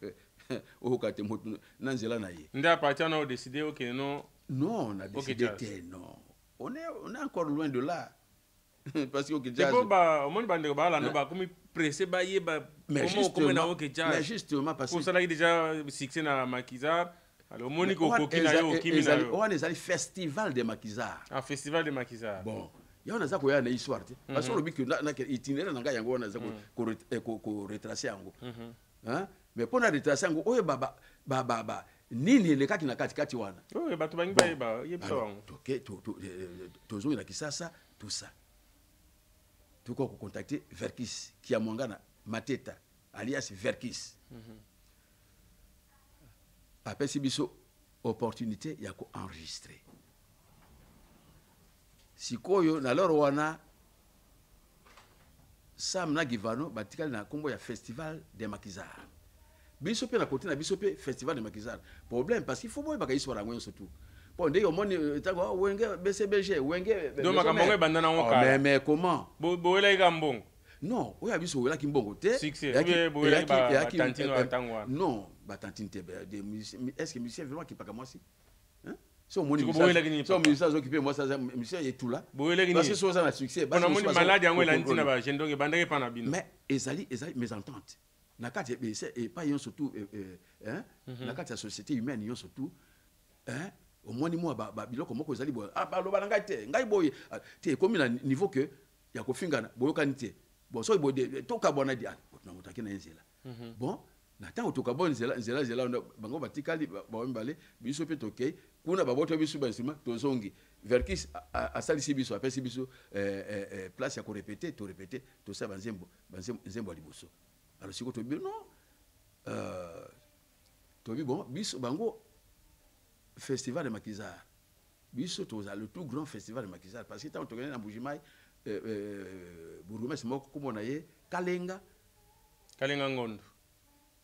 au kate motu na nzela na ye nda partir na décider OK non on a décidé non on est encore loin de là parce que OK Jazz c'est pas on bande ba la no ba comme pressé ba ye ba comment na OK Jazz mais justement parce que ça là déjà succès na Makizar alors Monique Kokina yo kimina yo on est allé festival de Makizar festival de Makizar bon ya on a za ko ya na histoire te parce que le but que na itinéraire na nga yango on a za ko retracer yango hein mais pour na retracer yango oyo baba nini le kaki na kati wana oyo bato bangi ba yeba yebisa wango tozo na Kisasa tout ça tout ko contacter Verkis qui a Mwangana Mateta alias Verkis après si biso opportunité ya ko enregistrer sikoyo na loro wana Sam na Givano batikali na kombo ya festival de Makizar biso pe na côté na biso pe festival de Makizar problème parce qu'il faut boy baka histoire ngwen surtout bon ndé omoni tango wenge BCBG wenge donc makambo bandana onka mais comment boela ikambongo non oya biso wela kimbongo te non batantine te est-ce que musicien vraiment qui pas comme moi si hein so moni musicien occupé moi ça musicien est tout là parce que ça na succès on a moni malade yango la ntina ba jendonge bandake pa na bino mais ezali mes ententes na kati et pas yon surtout hein na kati la société humaine yon surtout hein au moins moi biloko moko ezali bo baloba na ngai te ngai boye te comme na niveau que ya ko fingana boyokani te bon so boye to ka bona dia na motaki na nzela bon na tango tokabona nzela bango batikali bawembale biso pe tokei kuna baboto biso ba instrument tozongi Verkis asalisi biso apesi biso place ya ko répéter to répéter to sa banzembo liboso alors siko to bi non to bi bon biso bango festival de Maquisard biso toza le tout grand festival de Maquisard parce que tant to gagner na Mbujimai bourgmestre moko komona ye Kalenga Ngondo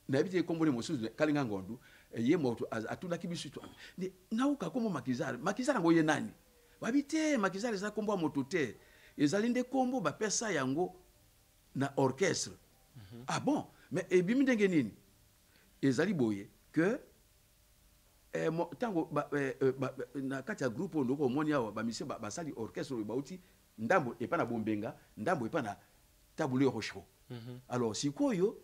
na habite kombone mosusu Kalenga Ngondo ye moto atuna kibisu to ni nauka komo Maquisard ngo ye nani babite Maquisard za kombo moto te ezali nde kombo ba pesa yango na orchestre ah bon mais ebimi ndenge nini ezali boye que tango na kati ya groupe ndoko omoni awa ba mission basali orchestre bauti ndambo epa na bombenga ndambo epa na tabule rocho alors sikoyo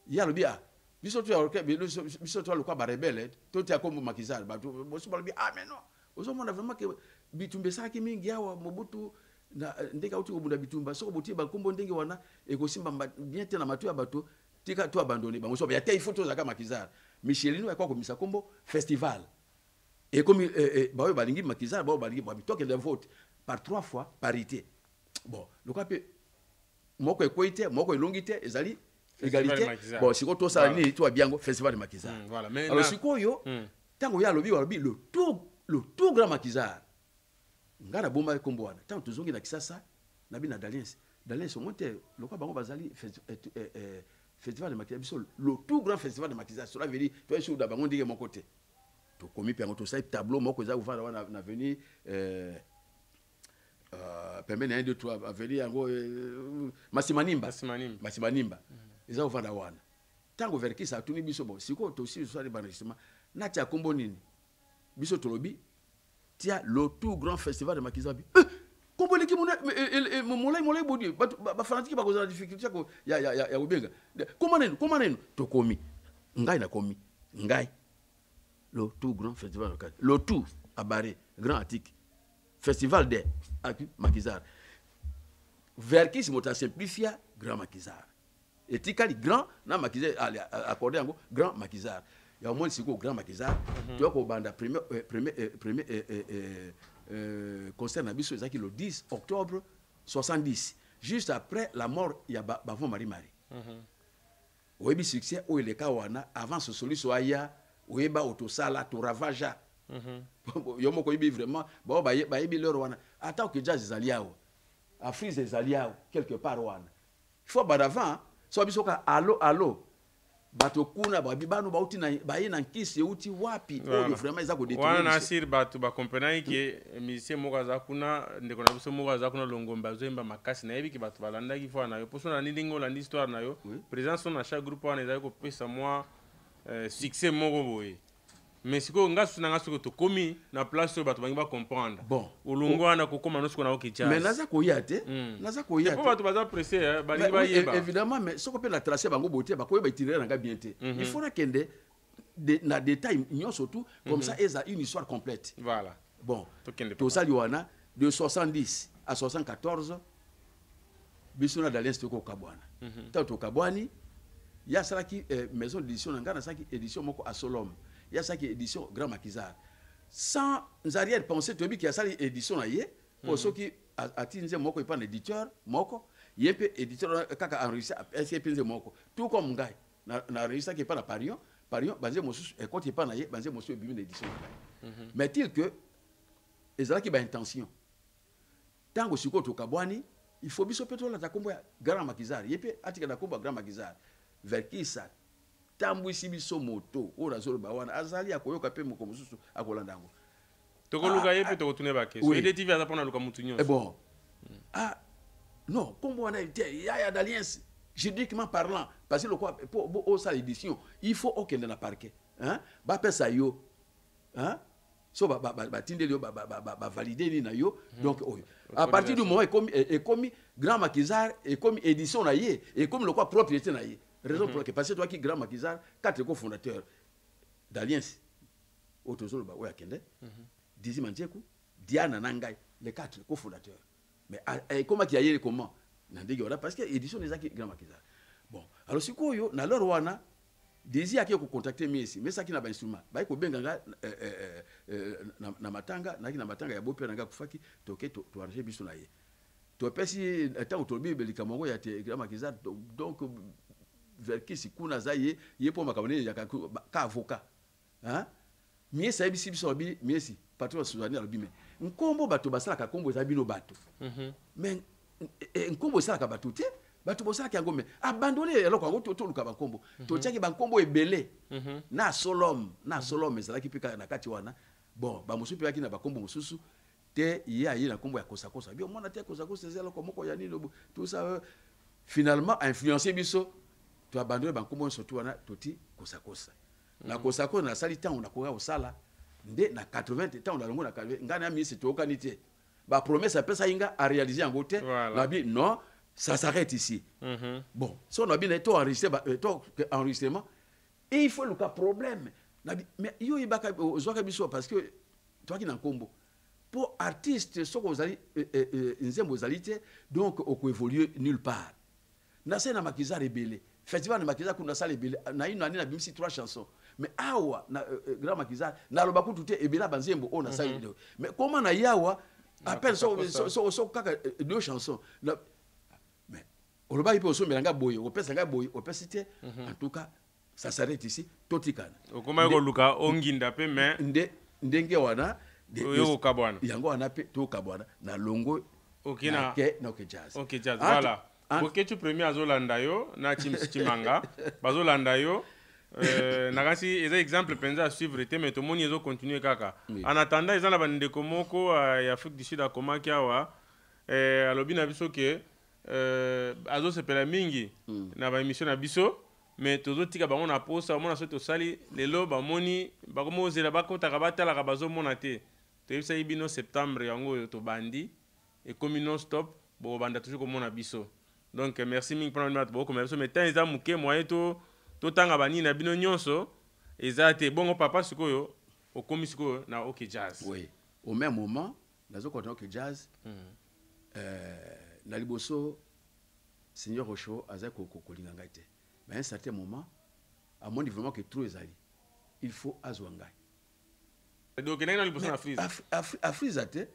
ya lobia biso to orchestre biso to lokwa ba rebelle to te akombo Maquisard ba boso ba ah mais non ozo mona vraiment que bitumbe saki mingi awa Mobutu na ndeka uti obunda bitumba soko botie ba kombo ndenge wana ekosimba bien te na matu ya bato tika to abandonner bango so ya te photo za Maquisard Michelino ya kwa komisa kombo festival et comme ba balingi Maquisard ba balingi ba bitoke de vote par 3 fois parité bon le quoi pe moko ekoite moko elongite ezali égalité bon siko to ça ni to biango festival de Maquisard voilà mais alors sikoyo tango ya lobi le tout grand Maquisard ngara bomba kombo wana tango tozongi na Kisasa na bina d'alliance au monte le quoi bango bazali festival de Maquisard biso le tout grand festival de Maquisard cela veut dire toi sur da bango ndike mon côté to komi pe to ça tableau moko za ouvert wana na venir pembeni 1 2 3 avenir yango Masimanimba eza ouvert wana tango Verkis atuni biso bon siko to si so ali banissement na tia kombo nini biso tolobi tia le tout grand festival de Maquisard kombo leki molai bodi ba fanatique ba koza difficulté ko ya ubenga comment neno to komi ngai na komi ngai le tout grand festival le tout à Barré grand attique festival de Maquisard Verkis mota simplifia grand Maquisard etikali grand na Maquisard accordé yango grand Maquisard ya moins siko grand Maquisard to ko banda premier concert na biso ezaki le 10 octobre 70 juste après la mort ya Bavon Marie oyebi succès o eleka wana avant ce solution aya oyeba otosala to ravaja yo moko yebi vraiment ba yebi leur wana ata que jazz ezaliao Afrique ezaliao quelque part wana il faut avant so biso ka allo bato kuna babibano bauti na baye na nkisi uti wapi oyo vraiment eza ko détourner wana nasir bato ba comprendre que musicien moko za kuna ndeko na biso moko za kuna longomba zoemba makasi na yebi ki bato balanda ki fo na yo poso na ndingo la histoire na yo présence na chaque groupe wana eza ko pesa moi succès moko boye mais siko ngasu na ngasu to komi na place so bato bangi ba comprendre bon ulungu wana ko koma no siko na okicha mais naza ko yate po bato baza pressé balingi ba yeba évidemment mais soko pe la tracer bango boté ba ko ba tirer na bien te il faut na kende na détail nyon surtout comme ça eza une histoire complète voilà bon to sali wana de 70 à 74 bisuna d'alliance to ko kabwana to kabwani ya salaki maison d'édition na ngana saki édition moko à Solom ya saki édition grand Maquisard sans arrière penser to bi ki ya sali édition na ye pour ceux qui atinze moko pas éditeur moko yep éditeur kaka enregistré SPNZ moko tout comme ngai na enregistré qui pas na Parion banze mosusu et quand il pas na ye banze mosusu bi une édition mais il que ezala ki ba intention tango siko to kabwani il faut biso peto la takombo ya grand Maquisard yep atika na kombo grand Maquisard Verkis tambwisi biso moto ora zolo ba wana azali akoyoka pe moko mususu akolandango tokoluka yepe tokotune ba question et TV aza pona luka mutu nyonso bon non kombo wana il y a d'alliance juridiquement parlant parce que le quoi pour ça édition il faut okende na parquet ba pesa yo so ba tindeli yo ba valider ni na yo donc à partir du moment et comme grand Maquisard et comme édition na ye et comme le quoi propriété na ye raison pour laquelle parce que toi qui grand Maquisard 4 cofondateurs d'alliance autozolo ba oya kende Dizzy Manjeku Diana Nangai les 4 cofondateurs mais comment qui aille comment nandegi wala parce que édition des aki grand Maquisard bon alors sikoyo na loro wana désir qui contacter Messi mais ça qui n'a pas instrument ba ko benganga na matanga na matanga ya bope nanga kufaki toke to arranger biso na ye to pesi tant autobi belika mongo ya te grama kiza donc vers qui si kuna zaye ye po makamane ya ka avocat hein mieux ça bisi biso bi Messi patron soudanais albi mais nkombo bato basala ka kombo za bino bato mais nkombo sala ka bato te bato bosala kiango me abandonner alors quand to luka ba nkombo to tiaki ba nkombo ebele na solom ezala ki pika na kati wana bon ba musupi yaki na ba nkombo mususu te ya na nkombo ya kosa bio mona te kosa ezala ko moko ya nini tout ça finalement a influencé biso to abandonner ba nkombo surtout wana toti kosa na kosa na sali temps na koka osala nde na 80 temps na longo na kalve ngana ya misi to kanite ba promesse a pesa inga a réaliser en côté la bi non ça s'arrête ici. Bon, si on a bien été enregistrement, et il faut le cas problème. Mais il y a parce que toi qui n'as combo. Pour artiste, ce que vous allez, donc, on peut évoluer nulle part. Nasa na makiza rebelle. Festival na makiza kuna sa rebelle. Na une année na bimsi 3 chansons. Mais awa na grand makiza na lobaku tout est ebela banzembo on a ça. Mais comment na yawa appelle so kaka 2 chansons. On va y passer mais boy on pèse boy on pèse en tout cas ça s'arrête ici totikana okoma ko luka onginda pe mais ndenge wana yo kabwana yango wana pe to kabwana na longo okina OK jazz voilà OK tu premier azolanda yo na chimanga bazolanda yo na kasi eza exemple penza à suivre te mais to moni ezo continuer kaka en attendant eza na bande komoko ya Afrique du Sud akoma kiawa alobi na biso ke azo sepela mingi na ba émission na biso mais tozo tika bango na posa mona so to sali lelo ba moni ba komo zela ba kota ka batala ka bazo mona te to yebisa ibino septembre yango to bandi et comme non stop bo banda toujours comme mona biso donc merci mingi pour notre beaucoup mais mais tant eza muke moyen to tanga bani na bino nyonso eza te bongo papa sikoyo okomi sikoyo na OK jazz oui au même moment nazo continuer OK jazz na liboso Seigneur Rocho azako kolinga ngaite mais à un certain moment à mon vraiment que trop ezali il faut azwanga donc na liboso na freeze a freeze ate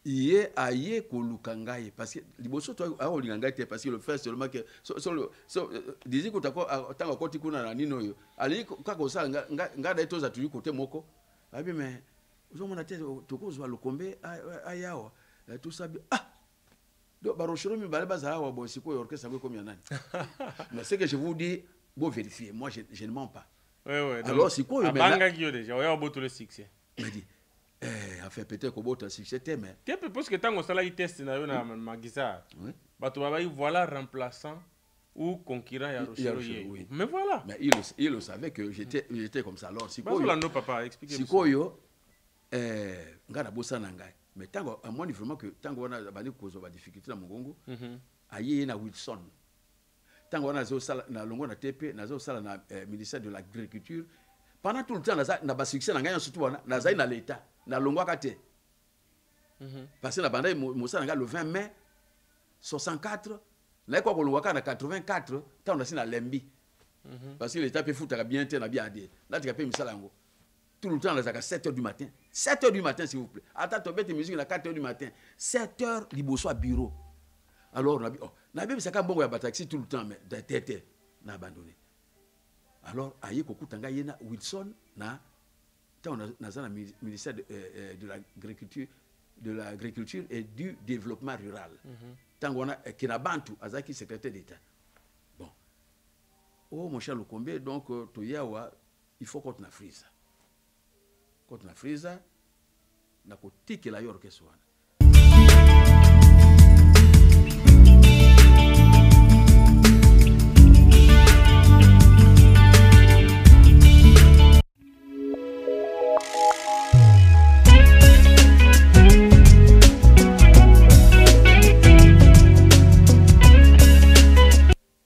iye aye koluka ngai parce que liboso to a kolinga ngaite parce que le fait seulement que so disi ko tanga koti kuna na nino yo ali kako sa nga da etoza tu côté moko abi mais uzomona te tokozwa lokombe ayawa tout ça donc, Barochoromi Balabazara ou Bosiko, orchestre comme il y en a. Mais ce que je vous dis, vous vérifiez. Moi, je ne mens pas. Oui, oui. Alors, c'est quoi le Banga qui est déjà, on a beau tout le succès. Il m'a dit, enfin, peut-être qu'on a beau tout le succès, mais. Tu peux penser que tant qu'on s'est testé dans la Magisa, voilà remplaçant ou conquérant Yarochoromi. Mais voilà. Mais il le savait que j'étais comme ça. Alors, si quoi. Papa, expliquez-moi. Si quoi, ngana bossa nangai. Mais tant à moi vraiment que tant qu'on a bani cause de difficulté dans Mongongo aye na Wilson tant qu'on a zo sala na longo na TP na zo sala na ministère de l'agriculture pendant tout le temps na ba succès na nganya surtout na zai na l'état na longo akate parce que na banda mosa na le 20 mai 64 na kwa ko longo na 84 tant on a na lembi parce que l'état peut foutre bien te na bien adé là tu peux misala ngo tout le temps, à 7h du matin. 7h du matin, s'il vous plaît. Attends, tu mets musique à 4h du matin. 7h, il bosse à bureau. Alors, on a dit, on a dit, c'est quand bon, il y a taxi tout le temps, mais on a abandonné. Alors, aïe, Koku Tanga, il y a Wilson, na ministère de l'agriculture et du développement rural. Tant qu'on a Kenabantu, Azaki, secrétaire d'État. Bon. Oh, mon cher Lukombe, donc, Toyawa, il faut qu'on a frise. Quand on a freezer, on a coté la orchestre.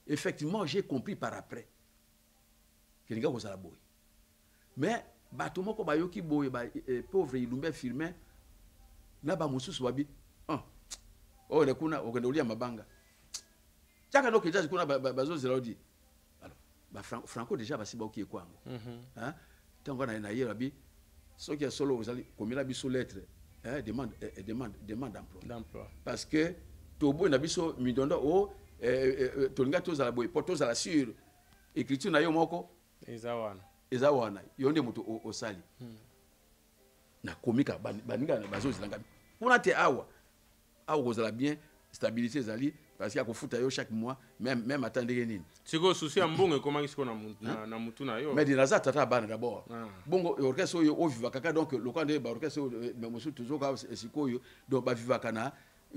Effectivement, j'ai compris par après que les gars vont à la boue. Mais batomo ko bayoki boye ba pauvre ilumbe filmé na ba mususu wabi oh le kuna okenda ulia mabanga chaka no kijazi kuna bazo zelodi alors Franco déjà basi ba oki kwango hein tango na yebi ce qui est solo vous allez comme il a biso lettre hein demande d'emploi parce que tobo na biso midondo o tolinga tozala boy potozala sur écriture na yo moko ezawana yonde moto osali na komika baninga na bazo zilanga pour te awa kozala bien stabilité zali parce qu'il y a ko futa yo chaque mois même attendre nini siko souci ya mbongo comment siko na mutu na yo mais dinaza tata bana d'abord bongo orchestre yo o viva kaka donc le quand de orchestre mais mosu toujours ka siko yo donc ba viva kana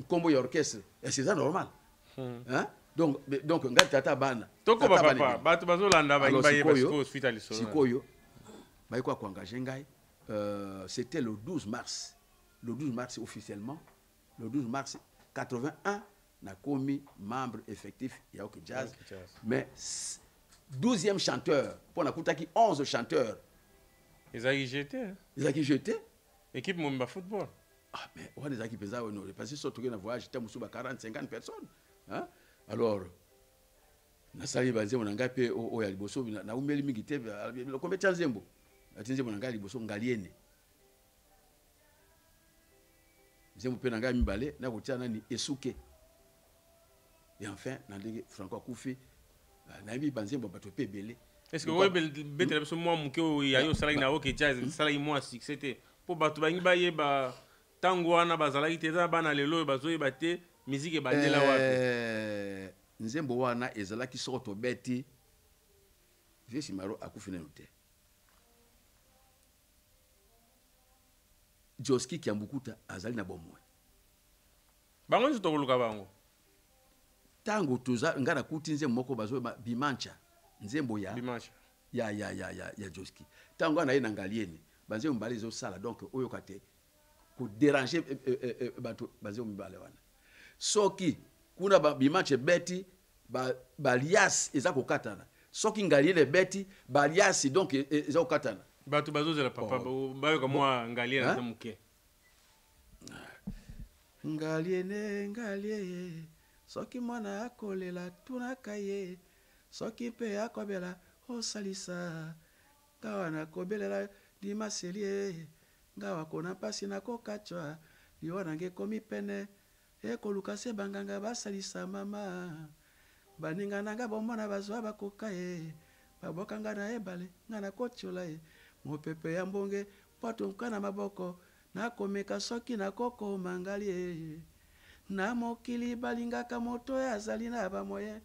kombo ya orchestre et c'est ça normal hein donc ngati tata bana toko papa batu bazolanda ba ngba yeba siko hospital siko yo ba ko engager ngai c'était le 12 mars officiellement le 12 mars 81 n'a commis membre effectif ya OK Jazz mais 12e chanteur pour na kutaki 11 chanteurs ils a jeté équipe Mumba football mais on les équipes ça on parce que surtout que na voyage t'as musuba 40 50 personnes hein alors na sali banze on ngape o ya liboso na umeli mingi te le combien Nzembo atinze mon ngali liboso ngaliene Nzembo pe nanga mibale na kotia nani esuke. Et enfin, Nandenge Franco Akoufi, Nabi Banzembo Batopé Belé. Est-ce que vous avez besoin de moi, Mouko, Yayo Salai na OK Jazz, Salai moi c'était pour Batubangi Baye, Tangoana, Bazalaki, Teza, Bana Lelo, Bazoe Bate, musique et Bandela Wapi. Nzembo Wana, Ezalaki Soto Beti, Vieux Simaro Akoufi Nenote. Joski Kiambukuta, Azali na Bomwe. Bango, je te roule Kabango. Tango tuza ngara kuti nzembo moko bazo bimancha nzembo ya bimancha ya Joski tango na ina ngalieni banze mbali zo sala donc oyo kate ko déranger bato banze mbale wana soki kuna bimancha beti balias eza ko katana soki ngaliene beti balias donc eza ko katana bato bazo zela papa bayo ka moi ngaliene na muke ngaliene soki mwana akolela tunaka ye soki mpe akobela osalisa ngawa nakobelela limaseli ngawa kona mpasi nakokatwa liwa nange ekomi pene ekoluka se banganga basalisa mama baninga nanga bomona bazwa bakoka ye babokanga na ebale nga nakotiola ye mopepe ya mbonge poto nka na maboko nakomeka soki nakokoma ngali ye na mokili balingaka moto ya azali na bamoye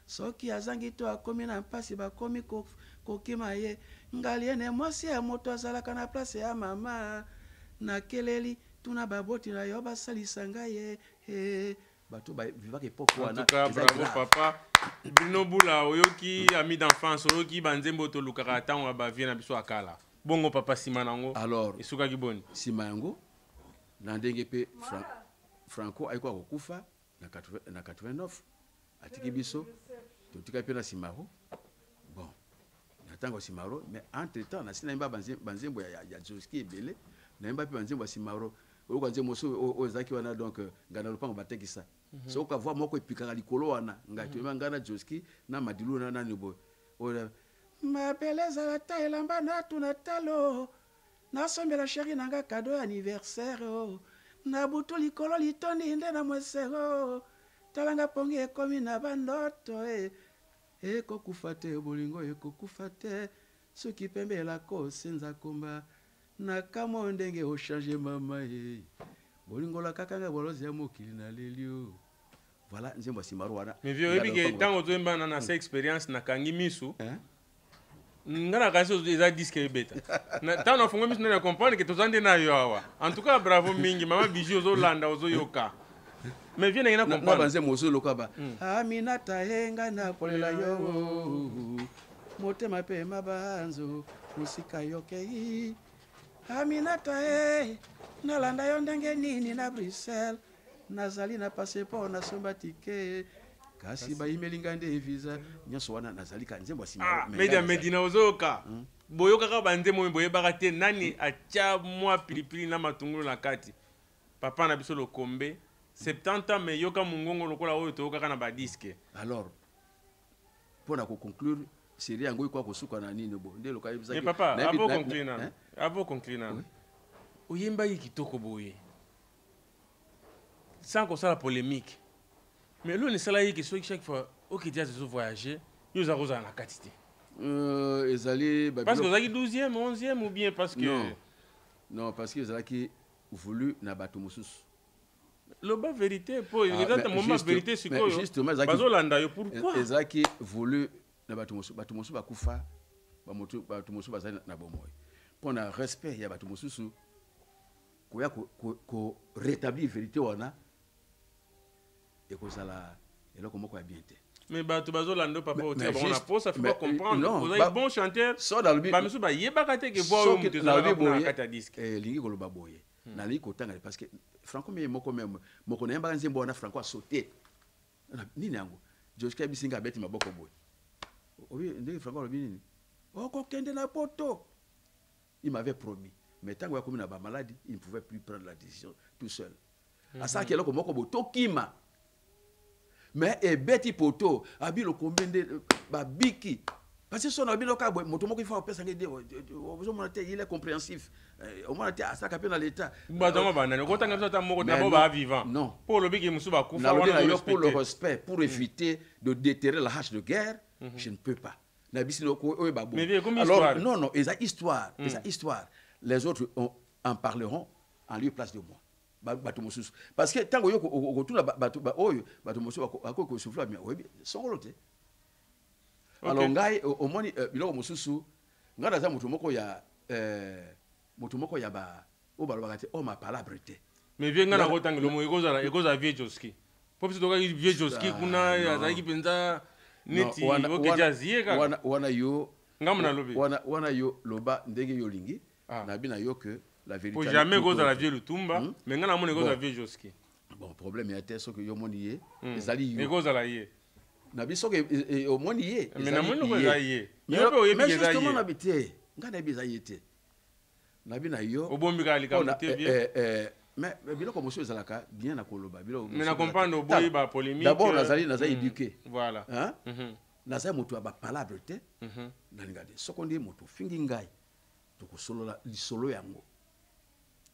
soki azangi to akomi na mpasi bakomi kokima ye ngaliene mwasi ya moto azalaka na place ya mama na keleli tuna baboti na yo basalisa ngai ye bato vivaka epoko wana. En tout cas, bravo papa. Bruno Bula oyoki ami d'enfance oyoki banzembo to lukaka tango ba vie na biso akala. Bongo papa simanango. Alors esuka kiboni. Simango na ndenge pe Franco aiko kokufa na 89 atiki biso totika pe na Simaro. Bon. Na tango Simaro mais entre temps na sina mba banzembo ya Joski ebele na mba pe banzembo ya Simaro. Oyo nzembo so ozaki wana donc ngana lupango batekisa. So ka voir moko epikaka likolo wana ngato ngana Joski na Madilu na nani boy. Ola ma beleza la tailamba na tuna talo na sombela chérie nanga cadeau anniversaire na butu likolo litondi nde na mwesero talanga pongi ekomi na bandoto ekokufa te bolingo ekokufa te soki pembela ko senza komba na kamo ndenge o changer mama bolingo la kakanga bolozi ya mokili na lelio voilà nzembo Simaro wana mais vieux ebike tango toemba na sa expérience na kangi misu ngana kasi eza disque ebeta na tango fongo misu na comprendre que tozande na yo awa en tout cas bravo mingi mama Bijou ozolanda ozoyoka mais vieux na comprendre na banzembo ozoloka ba Aminata henga na kolela yo motema pe mabanzo musika yoke Aminata nalanda yo ndenge nini na Bruxelles nazali na passeport na somba tike kasi bayimelinga nde visa nyoso wana nazali ka nzembo Simaro media medina ozoka boyoka ka banzembo boyebaka te nani atia mwa pilipili na matungulu na kati papa na biso lokombe 70 ans mais yoka mungongo lokola oyo toyoka na ba disque. Alors pour na conclure série yango iko kosuka na nini bo nde loka yebisa. Mais papa, avant conclure oyemba yi kitoko boye. Sans qu'on la polémique. Mais là on est salarié qui soit chaque fois OK déjà se voyager, nous avons la quantité. Parce que vous avez 12e, 11e ou bien parce que non, parce que vous avez voulu na bato mususu. Le bas vérité pour un moment vérité c'est quoi? Justement, pourquoi ezaki voulu na bato mususu bakufa bato mususu bazali na bomoy. Pour na respect ya bato mususu ko rétablir vérité wana et ko sala eloko moko ya bien te. Mais bato bazolando papa au bon la pause ça fait pas comprendre. Vous avez bon chanteur. Ba mususu ba yebaka te que boyo mutu na kata disque. Lingi ko loba boye. Na li ko tanga parce que Franco mais moko na yamba nzembo na Franco a sauté. Nini yango? George Kabisinga beti maboko boye. Obi ndenge Franco lobi nini? Oko kende na poto. Il m'avait promis. Mais tant qu'il a commis la maladie, il ne pouvait plus prendre la décision tout seul. À ça qu'il y a le moko boto kima. Mais et beti poto abi le combien de babiki. Parce que son abi le cas moto il faut penser que il est compréhensif. Au moins à ça capé dans l'état. Badama banane ko tanga ta moko d'abord ba vivant. Non. Pour le bigi musuba kufa pour le respect pour éviter de déterrer la hache de guerre, je ne peux pas. Mais alors non ils ont histoire, les autres en parleront en lieu place de moi. Parce que tant que tu na bato mususu ko souffler bien oui songolote. Alors ngai au moins biloko mususu ngada za mutu moko ya ba o balobaka te o ma palabre te. Mais bien ngana kotanga lo mo ekoza vieux Joski. Popsi toka vieux Joski kuna azaki penza neti oke jazie ka. Wana yo ngamna lobi. Wana yo loba ndenge yo lingi na bina yo que la vérité. Faut jamais goza la vieux Lutumba, mais ngana mona goza vieux Joski. Bon problème ya te so que yo moni ye ezali yo. Ekoza la ye. Na biso ke au moni ye. Mais na moni ko ye. Mais justement na bité. Ngana biza yete. Na bina yo. Obombi ka likamute bien. Mais biloko monsieur ezalaka bien na koloba biloko. Mais na comprendre oboyi ba polémique. D'abord nazali éduqué. Voilà. Hein? Nazali moto ba palabre te. Na ngade. Sokondi moto fingi ngai. To ko solola lisolo yango.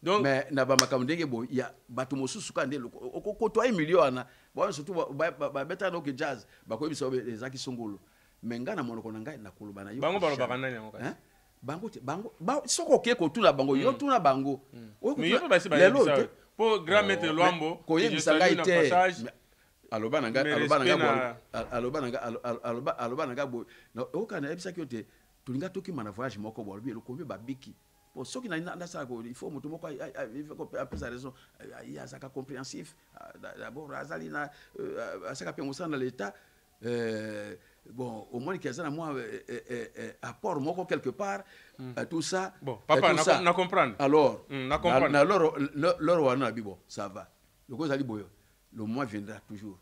Donc mais na ba makambo ndenge bo ya bato mosusu ka nde ko to ay million ba surtout ba beta no ke jazz ba ko biso ezaki songolo. Mais ngana monoko na ngai na koloba na yo. Bango balo bakana yango kasi. Bango te bango ba soko ke ko tuna bango yo tuna bango. Mais yo ba si ba yebisa. Pour grand maître Luambo ko yebisa ngai te. Aloba nanga bo o kana yebisa ki ote tulinga toki mana voyage moko bo bi lokomi ba biki. Bon ce qui n'a ça il faut moto moko il faut appeler sa raison il y a ça compréhensif d'abord azalina ça ka pengosa dans l'état bon au moins qu'il y a moi apport moko quelque part tout ça bon papa na comprendre alors na comprendre alors wana bibo ça va le cause ali boyo le mois viendra toujours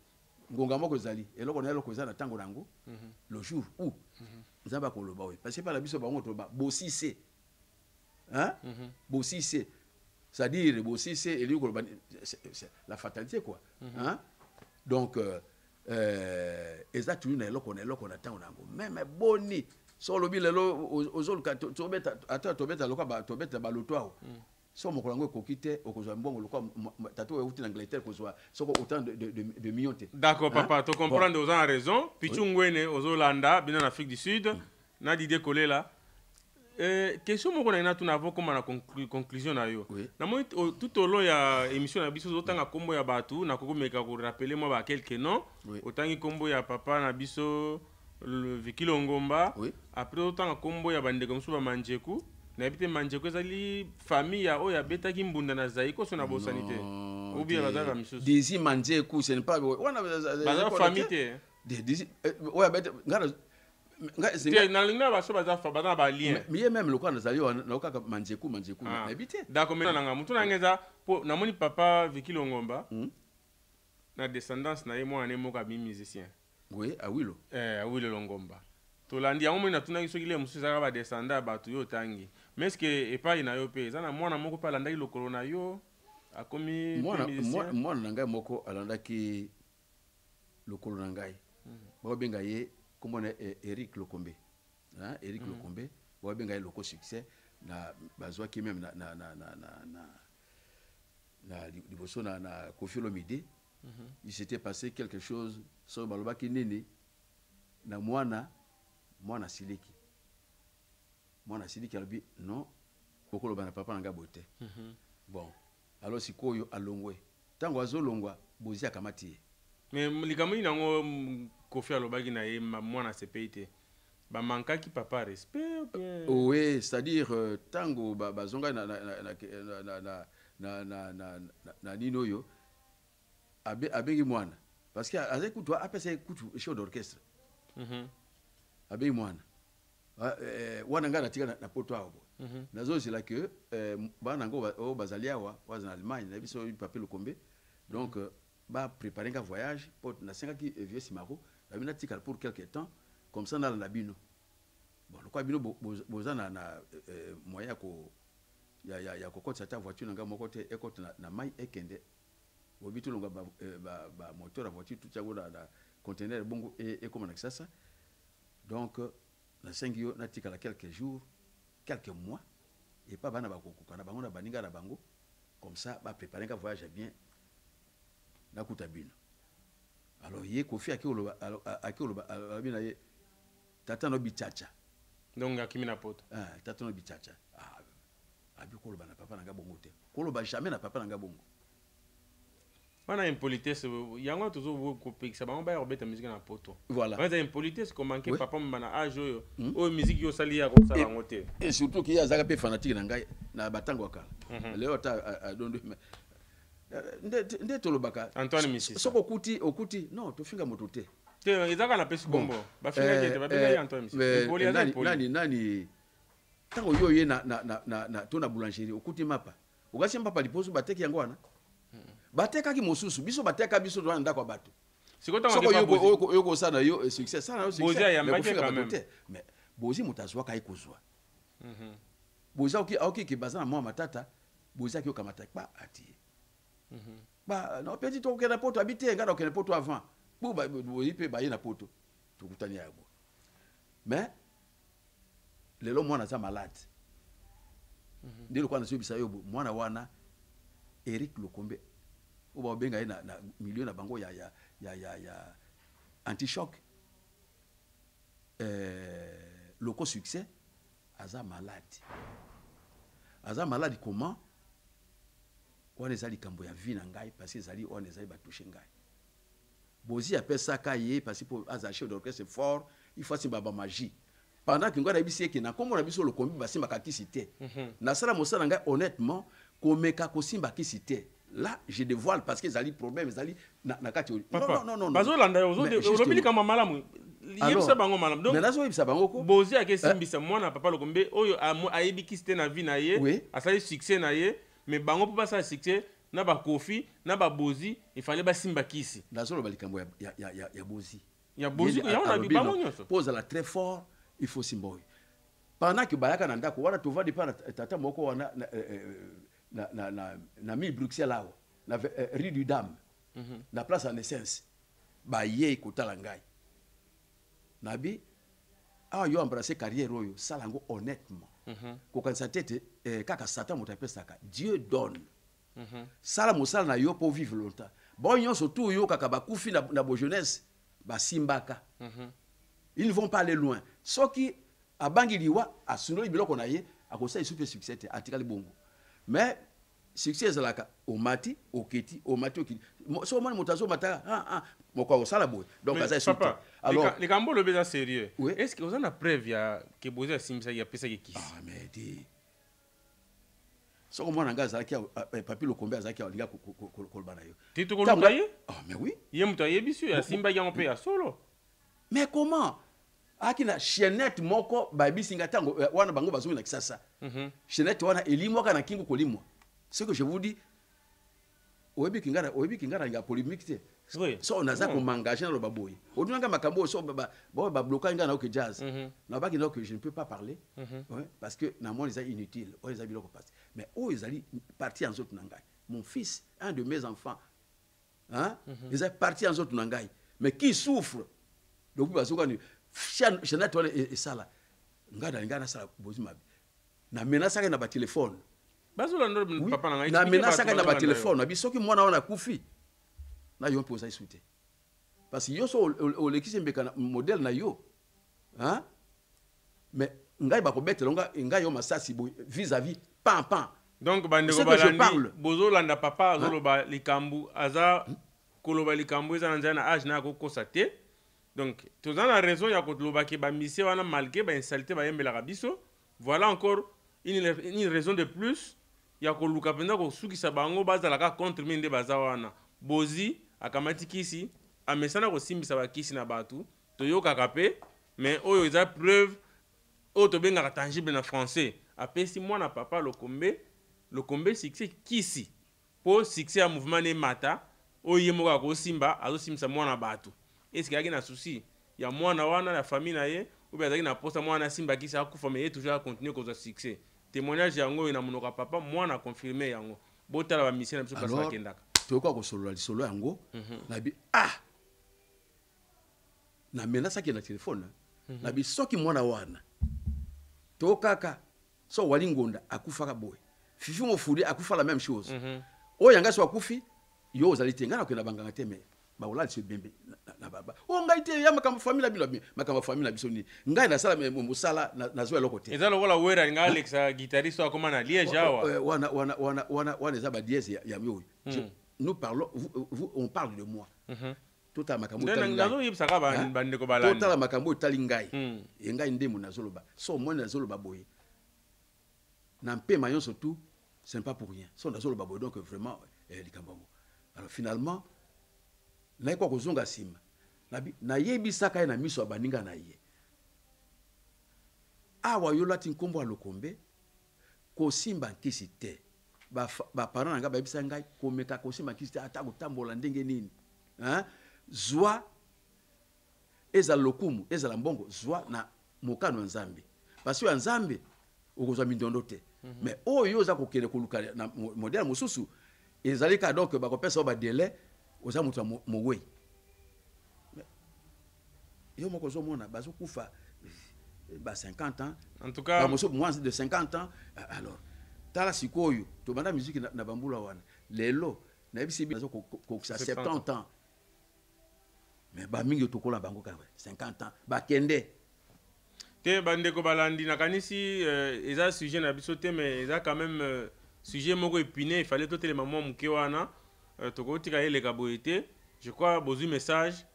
ngonga moko zali et loko na loko za na tango nango le jour où nzamba ko loba oui parce que par la biso bango to ba bosi c'est hein bosi c'est c'est-à-dire bosi c'est la fatalité quoi hein donc exactement na loko na tango nango même boni so lobi lelo ozolu ka to beta ata to beta loka ba to beta ba lotwa so moko lango kokite okozwa mbongo loka tato euti na Angleterre kozwa soko autant de millions te. D'accord papa, tu comprends aux en raison pichungwene ozolanda bina na Afrique du Sud na dide coller là. Question moko na tuna avant comme na conclusion na yo. Na moi tout au long ya émission na biso zotanga kombo ya batu na kokomeka ko rappeler moi ba quelques noms. Otangi kombo ya papa na biso le Vikilo Ngomba. Après otanga kombo ya bandeko musu ba Manjeku. Na habite Manjeku ezali famille ya oya betaki mbunda na zaiko so na bosanité. Ou bien bazala miso. Disi Manjeku ce n'est pas wana bazala famille te. Disi oya beta ngana c'est na linga ba so bazala ba lien. Mais même le quoi nazali na okaka Manjeku na habite. D'accord mais na mutu na ngeza po na moni papa Vikilo Ngomba. Na descendance na ye mo ane mo ka bi musicien. Oui, Awilo. Awilo Longomba. Tolandi yango mona tuna kiso kile musu saka ba descenda batu yo tangi. Mais est-ce que epai na yo pe zana mwana moko pa landaki lokolo na yo akomi mwana ngai moko alandaki lokolo na ngai. Ba benga ye kombo na Eric Lokombe. hein, Eric Lokombe ba benga loko succès na bazwa ki même na liboso na Koffi Olomide. Il s'était passé quelque chose sur baloba ki nene na mwana siliki alobi non okoloba na papa nanga bote. Bon alors sikoyo alongwe tango azolongwa bozi akamati. Mais likamoni nango Koffi alobaki na ye mwana sepeite ba mankaki papa respect bien. Oui, c'est-à-dire tango bazonga na nino yo abengi mwana parce que azai kutu apesa kutu show d'orchestre. Abengi mwana wana ngana tika na poto abo. Nazo c'est là que bana ngo bazalia wa en Allemagne na biso papier Lokombe. Donc ba préparer un voyage pour na 5 qui vieux Simaro na bina tika pour quelque temps comme ça na bino. Bon le quoi bino bozana na moyen ko ya kokota ta voiture nga moko te ekote na mai ekende bobitu longa ba moteur à voiture tout ça na conteneur bongo et comme na kisasa. Donc na 5 yo na tika la quelques jours quelques mois et pas bana bakokuka na bango na baninga na bango comme ça ba préparer un voyage bien na kutabino. Alors yé Koffi akoloba bina ye tata no bichacha. Donc akimi na poto. Tata no bichacha. Abi koloba na papa nanga bongo te. Koloba jamais na papa nanga bongo. Wana impolitesse yango toujours ko pekisa bango ba robeta musique na poto. Voilà. Wana impolitesse ko manquer papa mbana age oyo o musique yo sali ya ko sala bango te. Et surtout qu'il y a zaka pe fanatique na ngai na batango kala. Leo ta dondo nde tolobaka Antoine Misisa soko okuti non tofinga moto te ezaka na pesi bombo bafinga kete babenga Antoine Misisa nani tango yo ye na tona boulangerie okuti mapa okasi mapa liposo bateki yango wana bateka ki mosusu biso bateka biso wana ndako bato soko yo ko sana yo succès sana yo succès bozi ya mbaki quand même mais bozi mutazwa kai kozwa bozi oki ki bazana mwa matata bozi ki okamata ba ati. Bah non petit to ke na poto habiter ngana ke na poto avant pour ba ipe ba na poto tukutania yabo mais lelo mwana za malade ndilo kwa naso bisa yobo mwana wana Eric Lokombe oba benga na milieu na bango ya anti-choc loko succès aza malade comment on est allé kambo ya vie na ngai parce que zali on est allé ba toucher ngai bozi appelle ça kaye parce que pour azacher d'orchestre fort il faut simba ba magie pendant que ngora bisi ke na komo na biso Lokombe ba simba ka kisité na sala mosala ngai honnêtement komeka ko simba kisité là je dévoile parce que zali problème zali na kati non bazo landa yo robili kama malamu yebisa bango malamu donc mais nazo yebisa bango ko bozi akesimbisa mwana papa Lokombe oyo ayebi kisité na vie na ye asali succès na ye. Mais bango pour passer à succès na ba Koffi na ba bozi il fallait ba simba kisi nazolo balikambo ya bozi ya bozi ya on a bi bango nyonso pose la très fort il faut simboy pendant que bayaka na ndako wana to va départ tata moko wana na mi Bruxelles là na rue du Dame na place en essence ba ye kotala ngai nabi yo embrasser carrière oyo salango honnêtement kokanisa tete kaka Satan mutapesaka Dieu donne sala mosala na yo pour vivre longtemps bon nyonso tout yo kaka bakufi na bo jeunesse basimbaka ils ne vont pas aller loin soki abangi liwa asunoli biloko na ye akosa isupe succès te atikali bongo mais succès ezalaka omati okiti so moni motazo mataka moko sala boy donc ça est alors les cambo le beza sérieux est-ce que vous en a preuve ya que bozi asimisa ya pesa ki kisi mais di so ko mwana ngaza ki papi Lokombe azaki olinga kolbana yo tito ko lokaye mais oui ye muta ye bisu ya simba ya mpe ya solo mais comment akina chaînette moko babisinga tango wana bango bazumi na kisasa chaînette wana elimwa kana kingo kolimwa ce que je vous dis oyebi kingara nga polémique te so on a ça comme engagé dans le baboy odunanga makambo so ba bloquer nga na ok jazz na ba que je ne peux pas parler parce que na moi les inutile on les a biloko passe mais ils allaient partir en autre nangai mon fils un de mes enfants ils sont partis en autre nangai mais qui souffre donc bazoka ni chaînette et ça là nga na sala bozi mabe na menace ka na ba téléphone bazolanda papa na ngai na menace ka na ba téléphone abi soki mwana wana kufi na yo mpoza isute parce que yo so o lekisi mbeka na modèle na yo hein mais ngai ba ko betela ngai yo masasi vis-à-vis pan donc bandeko balandi bozolanda papa azoloba likambu aza koloba likambu eza na nzela na age na kokosa te donc toza na raison ya koloba ke bamisie wana malgré bainsalite bayembelaka biso voilà encore une raison de plus ya koluka mpenza kosukisa bango bazalaka contre mine nde baza wana bozi akamati kisi amesana kosimbisa bakisi na bato toyokaka mpe mais oyo eza preuve oyo tobengaka tangible na français apesi mwana papa lokombe succès kisi po succès ya mouvement ne mata oyo ye moko akosimba azosimbisa mwana bato eske azalaki na souci ya mwana wana ya famille na ye ou bien azalaki na posa mwana asimba kisi akufa mais ye toujours akontinue kozwa succès témoignage yango oyo na monoko ya papa mwana akonfirme yango botala bamisie na biso place bakendaka toyoka kosolola lisolo yango nabi na menasaki na telefone nabi soki mwana wana to kaka so wali ngonda akufaka boy fifi mofudi akufa la même chose oyo yanga so akufi yo ozali te ngana kwena banganga te me ba olali so bembe na baba o ngai te ya makambo famille bila makambo famille biso ni ngai na sala musala na zo eloko te eza lokola wera nga Alex guitariste akoma na Liège awa wana eza ba dièse ya myo nous parlons on parle de moi tota makambo nazo yibsaka bandeko balani tota makambo tali ngai e ngai ndemo nazoloba so moi nazoloba boye na mpe mayon surtout c'est pas pour rien so nazoloba boye donc vraiment likambo alors finalement na ko kozonga sima na yebisaka ye na miso ya baninga na ye awa yo lati nkombo alokombe kosimba nkisi te ba parents nanga bayebisa ngai komeka kosimba nkisi te ata kotambola ndenge nini hein zwa ezala lokumu ezala mbongo zwa na mokano ya nzambe parce que nzambe okozwa mindondo te mais oyo oza kokende koluka na modèle mosusu ezali ka donc bakopesa ba délai oza moto mowei yo moko zo mona bazo kufa ba 50 ans en tout cas ba moso moins de 50 ans alors tala sikoyo to banda musique na bambula wana lelo na ebisi bazo ko 70 ans mais ba mingi tokola bango ka 50 ans ba kende te bandeko balandi nakanisi eza sujet na biso te mais eza quand même sujet moko épiné il fallait toteler maman muke wana tokotika eleka boyete je crois bozu message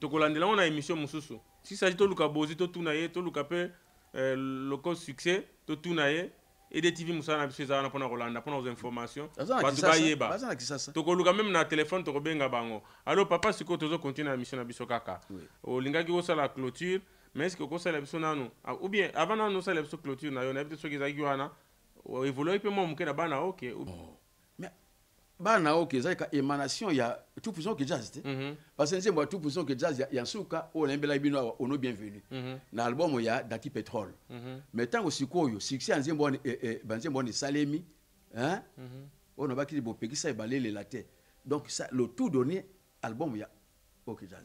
tokolandela on a émission mususu si ça dit toluka bozi to tuna ye toluka pe loko succès to tuna ye EDTV musala na biso ezana pona kolanda pona aux informations batu bayeba tokoluka même na téléphone tokobenga bango allo papa siko tozo continuer na mission na biso kaka olingaki osala clôture mais est-ce que kosala biso nanu ou bien avant nanu osala biso clôture na yo na biso ezaki wana évoluer pe mo muke na bana OK mais bana OK ezaka émanation ya tout puissant que jazz parce que nzembo tout puissant que jazz ya suka o lembela bino ono bienvenue na album ya Daki Petrol mais tango sikoyo succès nzembo banzembo ni Salemi hein on va ki bo pekisa balele la tête donc ça le tout donné album ya OK jazz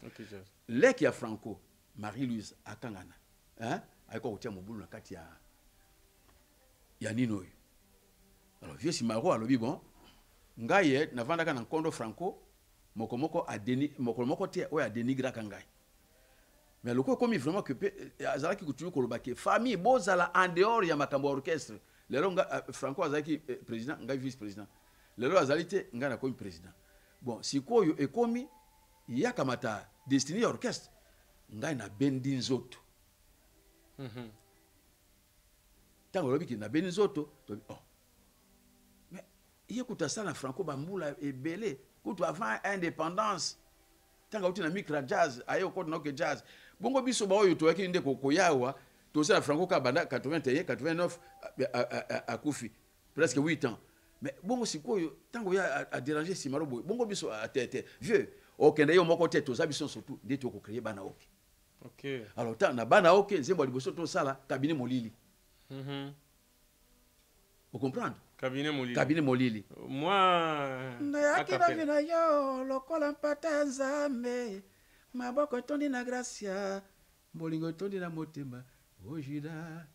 lek ya Franco Marie-Louise akangana hein ayiko kotia mobulu na kati ya nino yo alors vieux Simaro alobi bon ngai navandaka na nkondo Franco mokomoko a deni mokomoko te o ya dénigra kangai mais loko comme vraiment que azalaki kutu ko lobaki famille bozala en dehors ya makambo orchestre lelo Franco azalaki président ngai vice président lelo azalite ngai na comme président bon sikoyo ekomi yakamata destiné ya orchestre ngai na bendi nzoto tango lobiki na bendi nzoto mais yekuta sana Franco bambula ebele kutu avant indépendance tango uti na micro jazz ayo ko na jazz bongo biso ba oyo to yaki nde ko yawa to sala Franco ka banda 81 89 akufi presque 8 ans mais bongo sikoyo tango ya a déranger Simaro boy bongo biso a tete vieux okende yo moko te to za biso surtout de to ko créer bana OK alors tant na bana OK nzembo liboso to sala cabinet molili vous comprenez cabinet molili moi akina vina yo lokola mpata nzambe maboko tondi na gracia bolingo tondi na motema ojida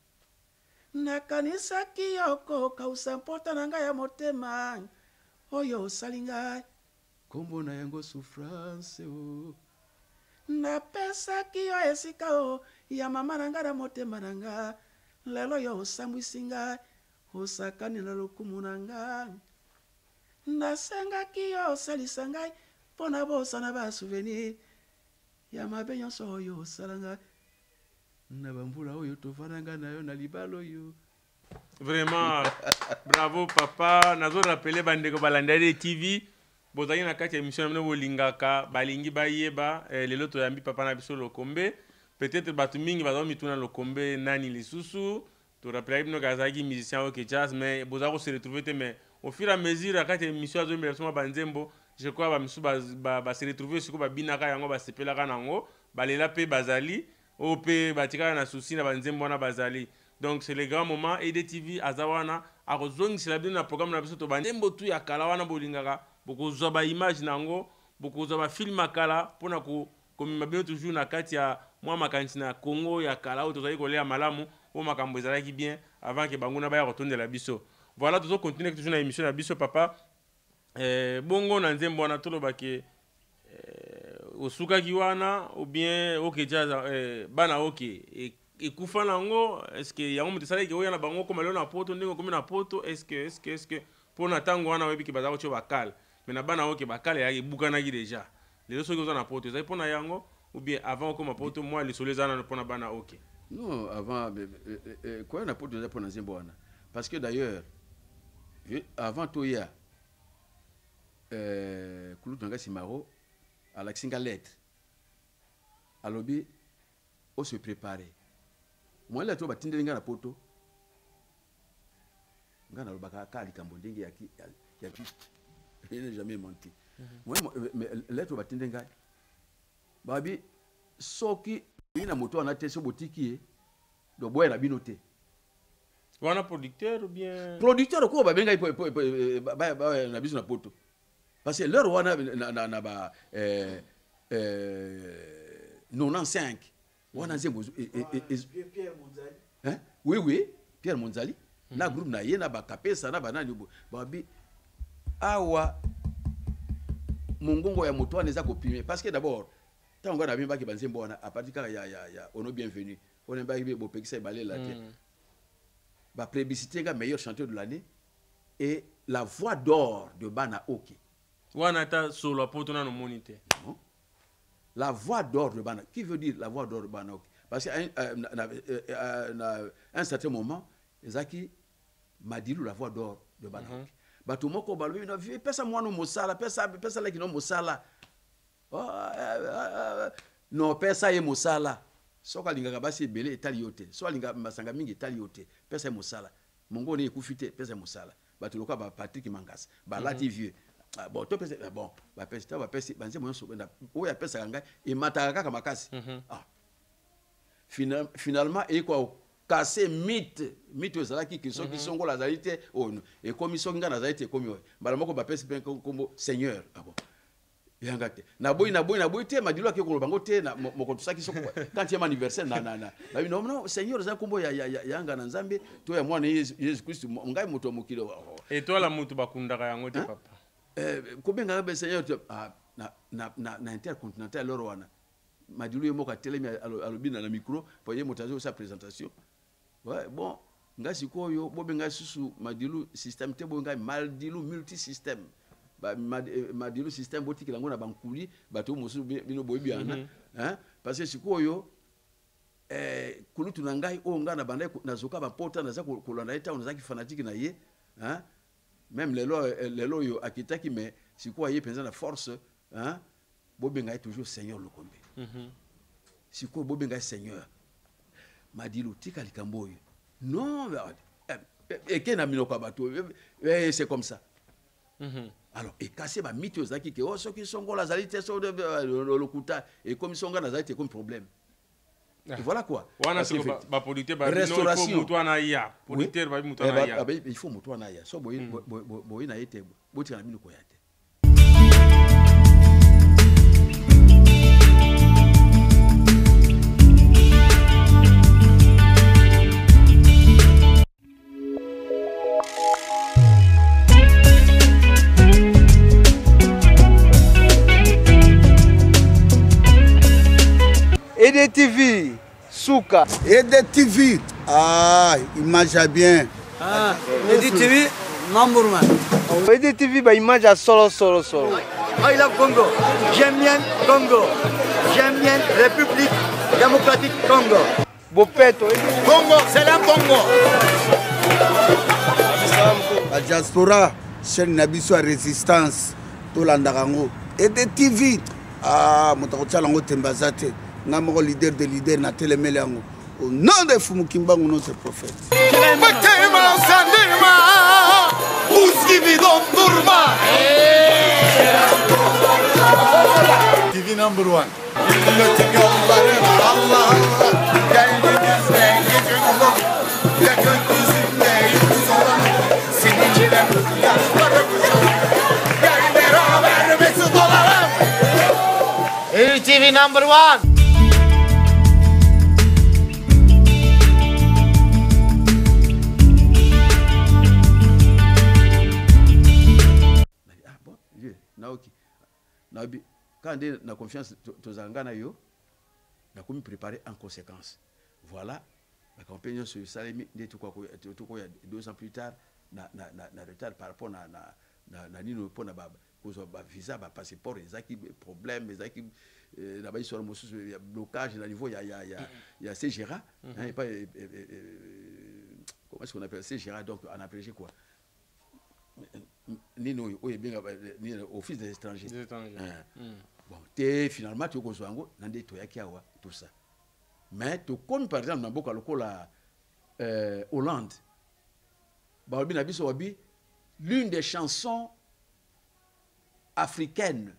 nakanisaki yoko kausa mpota na ngai ya motema oyo osali ngai kombo na yango souffrance o napesaki yo esika o ya mama na ngai na motema na ngai lelo yo osambwisi ngai osakani na lokumu na ngai nasengaki yo osalisa ngai mpo na bosana basouvenir ya mabe nyonso oyo osala ngai na bambula oyo tovanda ngai na yo na libala oyo. Vraiment, bravo papa. Nazo rappelé bandeko balandade TV. Bozali na kati ya émission na bolingaka balingi bayeba lelo to yambi papa na biso lokombe. Peut-être batu mingi bazo mituna lokombe nani lisusu. To rappelé bino kazaki musicien au jazz mais bozako se retrouver te mais au fur et à mesure à kati émission azo mbelso banzembo je crois ba misu ba se retrouver siko ba binaka yango ba sepelaka nango balela pe bazali o pe batika na souci na banzembo na bazali. Donc c'est le grand moment EDTV azawana akozongi sila bino na programme na biso to banzembo tu ya kala wana bolingaka boko zoba image nango boko zoba film akala pona ko komima bino toujours na kati ya mwa makanisi na Congo ya kala o tozali kolea malamu o makambo ezalaki bien avant que banguna baya kotondela biso. Voilà, toujours continuer toujours na émission na biso papa. Bongo na nzembo na toloba ke osuka kiwana ou bien okeja bana oke ekufa nango est-ce que yango mutisala ke oyana bango koma leo na poto ndenge komi na poto est-ce que pona tango wana webi ke bazako cho bakala mais na bana oke bakala ya ebukana ki déjà lelo soki oza na poto ezali pona yango ou bien avant okoma poto moi le soleil zana pona bana oke. Non, avant quoi na poto ezali pona nzembo wana parce que d'ailleurs avant Toya Koulout Nanga Simaro à la singa lettre à lobby on se préparer moi là tu vas tindre nga na poto nga na lobaka kali kambondenge ya il n'est jamais menti moi mais là tu vas tindre nga babi soki ina moto na teso botiki do boya na binote wana producteur ou bien producteur ko ba benga ba na biso na poto parce que leur wana na ba 95 wana nzembo Pierre Monzali hein oui Pierre Monzali na groupe na ye na ba kapesa na banani ba bi awa mongongo ya moto wana eza kopime parce que d'abord tango na bimba ki banzembo wana a partir ya ono bienvenue on est ba bo pekisa balé la tête ba plébiscité ga meilleur chanteur de l'année et la voix d'or de Bana Oki. Wana ta solo poto na no monité. La voix d'or de Bana. Qui veut dire la voix d'or de Bana Oki? Parce qu'à un certain moment, Ezaki m'a dit la voix d'or de Bana Oki. Bato moko balwe na vie pesa mwana mosala pesa la kino mosala. Non pesa ye mosala. Soka linga basi belé etali yote so linga masanga mingi etali yote pesa mosala mongo ne ekufite pesa mosala bato loka ba Patrick Mangas ba lati vieux bon to pesa bon ba pesa banze moyo so benda oya pesa nga e mataka kaka makasi finalement e kwa casser mythe ezalaki ki so ki songo la zalité on e komi so nga na zalité komi ba moko ba pesa comme seigneur bon yangate na boy te madilo akeko bango te na moko tusaki so quand il y a anniversaire na non seigneur za kombo ya yanga na nzambe to ya mwana Yesu Christ ngai moto mokilo et toi la mutu bakundaka yango te papa ko benga be seigneur na intercontinental loro wana madilo ye moko telemi alobina na micro pour ye motazo sa présentation ouais bon ngai sikoyo bo benga susu madilo système te bo ngai maldilo multi système madilu système botiki lango na bankuli bato mosu bino boyebi ana hein parce que sikoyo kulutu na ngai o nga na banda na zoka ba pota na za kolanda eta on zaki fanatique na ye hein même lelo yo akitaki mais sikoyo ye penza na force hein bobenga toujours seigneur lokombe sikoyo bobenga seigneur madilu tika likamboyo non et que na minoko bato c'est comme ça. Alors et casser ba mythe ozaki ke o soki songo la zalité so de lokuta et comme songa na zalité comme problème. Et voilà quoi. Wana so ba producteur ba restauration mutu na ya producteur ba mutu na ya il faut mutu na ya so boy na yete boti na minoko yate. TV, Souka. EDTV, ah, image à bien. Ah, EDTV, number one. EDTV, bah, image à solo. I love Congo. J'aime bien Congo. J'aime bien République démocratique Congo. Bopeto. Congo, c'est la Congo. La diaspora, chaîne Nabiso à résistance, tout l'andarango. EDTV, ah, mon lango tembazate. Namoro leader de leader na telemelango. Au nom de Fumukimbangu, notre prophète. TV number one. Milletin yolları var Allah Allah. Geldinizde geciktim. Yakın yüzünde yüz olan. Seninle yaşlarımızı. Gel beraber mesut olalım. TV number one. Quand on a confiance dans yo, on a préparé en conséquence. Voilà, la campagne sur Salemi, 2 ans plus tard, na retard par rapport à Nino pour na visa, passeport, les problèmes, les là-bas sur le blocage, à niveau il y a CGRA, comment est-ce qu'on appelle CGRA, donc on appelle quoi? Nino office des étrangers. Bon, finalement tu as tout ça. Mais tu comme par exemple dans beaucoup la Hollande, l'une des chansons africaines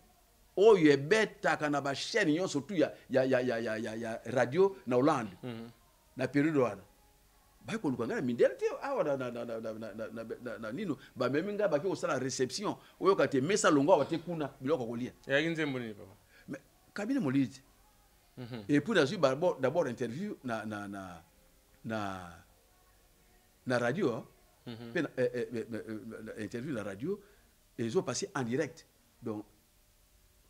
où il y a bête à chaîne surtout il y a radio na Hollande na période ba ko ngana mindelite awa na nino ba meminga ba ko sala réception oyo kate mesa longo wa te kuna biloko kolia ya nzembo ni papa mais kabine molide et puis d'abord interview na radio interview la radio et ils ont passé en direct donc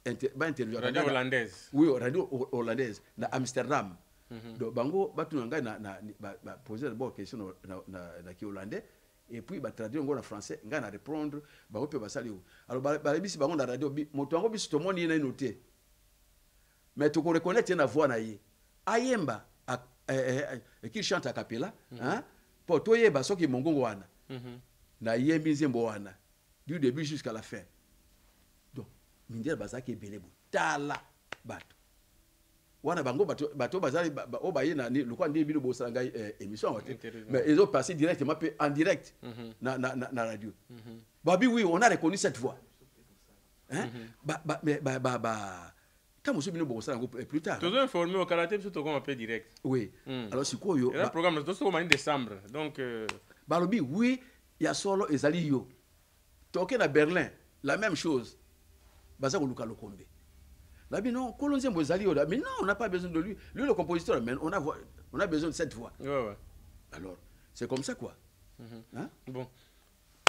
interview radio hollandaise oui radio hollandaise na Amsterdam. Donc bango batu nanga na poser d'abord question na ki hollandais et puis ba traduire en français nga na répondre bango pe basali alors ba bisi bango na radio moto ngo biso to moni na noté mais tu reconnaître na voix na yi ayemba qui chante a cappella hein pour to yeba soki mongongo wana na yembi nzembo wana du début jusqu'à la fin donc mindela bazaki belebo tala bato wana bango bato bazali obaye na lokwa ndi bino bosala ngai émission mais ils ont passé directement en direct na radio babi oui on a reconnu cette voix hein quand monsieur bino bosala ngo plus tard tu dois informer au karaté surtout comme un peu direct oui alors c'est quoi yo le programme c'est au mois de décembre donc balobi oui il y a solo ezali yo toke na Berlin la même chose baza ko luka lokombe. Là, non, Colonzien Bozali, mais non, on n'a pas besoin de lui. Lui, le compositeur, mais on a besoin de cette voix. Ouais. Alors, c'est comme ça, quoi. Hein? Bon.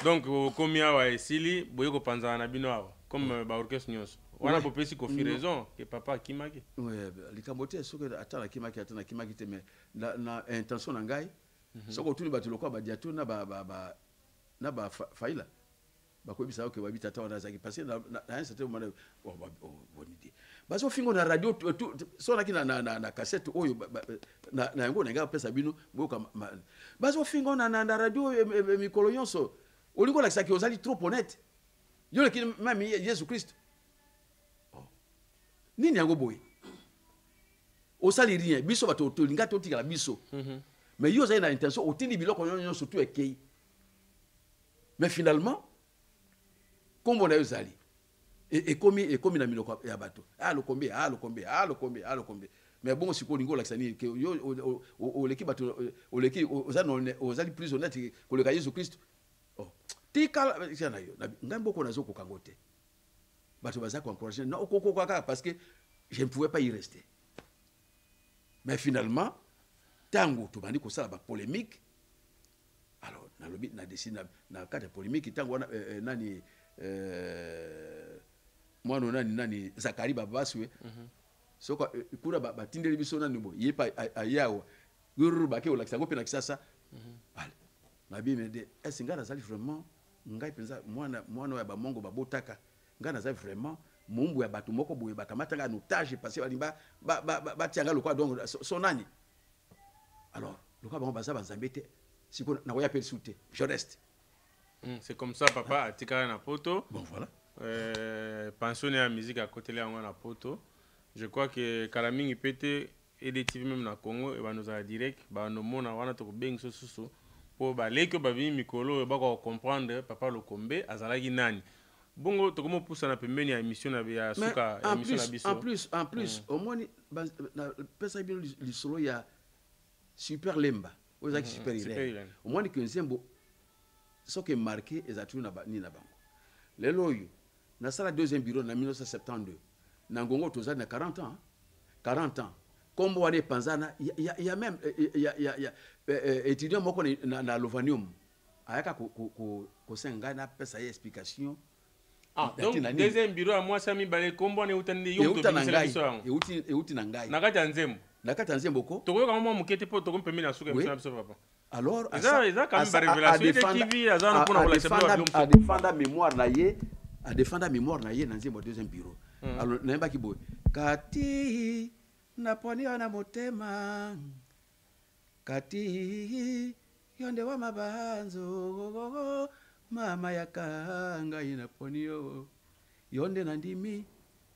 Donc, comme il y a Sili, Boyoko Panzana Binoa, comme Baorkes Nyos. On a beaucoup de raison que papa Kimaki. Oui, les Cambotés, ce que attend Kimaki, mais l'intention d'Angaï, ce que tout le bateau, le Badiatou, n'a pas faïla. Bakobi ça que wabi tata wana zaki passer na un certain moment bonne idée baso fingo na radio tout so na cassette oyo na yango nga pesa bino boka baso fingo na radio mikolo yonso olingo la saki ozali trop honnête yo le ki même Jésus Christ nini yango boy osali rien biso bato tolinga to tika la biso mais yo zali na intention otindi biloko yonso surtout ekei mais finalement comme on a eu Zali et comme na miloko ya bato le combien mais bon si ko lingo laksani que yo o leki bato o leki ozali plus honnête que le Jésus Christ tika sana yo ngambo ko nazo ko kangote bato baza ko encourager non ko parce que je ne pouvais pas y rester mais finalement tango to bandi ko sala ba polémique alors na lobi na décide na cadre polémique tango nani moi nani Zakari Babaswe soko kura batindeli biso na nibo yepa ayawa guru ba ke olakisa ko pena kisasa vale na bi me de est ngana zali vraiment ngai penza mwana ya bamongo babotaka ngana zali vraiment mumbu ya batu moko boye bakamata nga notage parce balimba ba tianga lokwa donc sonani alors lokwa bango baza bazambete siko na koya persute je reste. C'est comme ça papa atika na poto. Bon voilà. Pensionné à musique à côté là na poto. Je crois que Kalamingi pété et des TV même na Congo et va nous a direct ba no mona wana to beng so pour ba leke ba vi mikolo ba ko comprendre papa Lokombe azalaki nani. Bongo to comment pousse na pembeni ya émission na ya suka émission na biso. En plus au moins na pesa bien lisolo ya super lemba. Ozaki super ile. Au moins que nzembo ce qui est marqué est à tout na bango. Lelo yo na sala deuxième bureau na 1972. Na ngongo toza na 40 ans. 40 ans. Comme on est panzana, il y a même étudiant moko na Lovanium. Ayaka ko senga na pesa explication. Ah, donc deuxième bureau à moi Sami Balé comme on est utandi yo to bisela biso. Euti na ngai. Na kati nzembo. Na kati nzembo ko. To ko kama mukete po to ko pemena suka biso papa. Alors à défendre mémoire na ye à défendre mémoire na ye na nzembo deuxième bureau. Alors naimba kiboy kati na poni na motema kati yonde wa mabanzo mama yakanga ina poni yo yonde na ndimi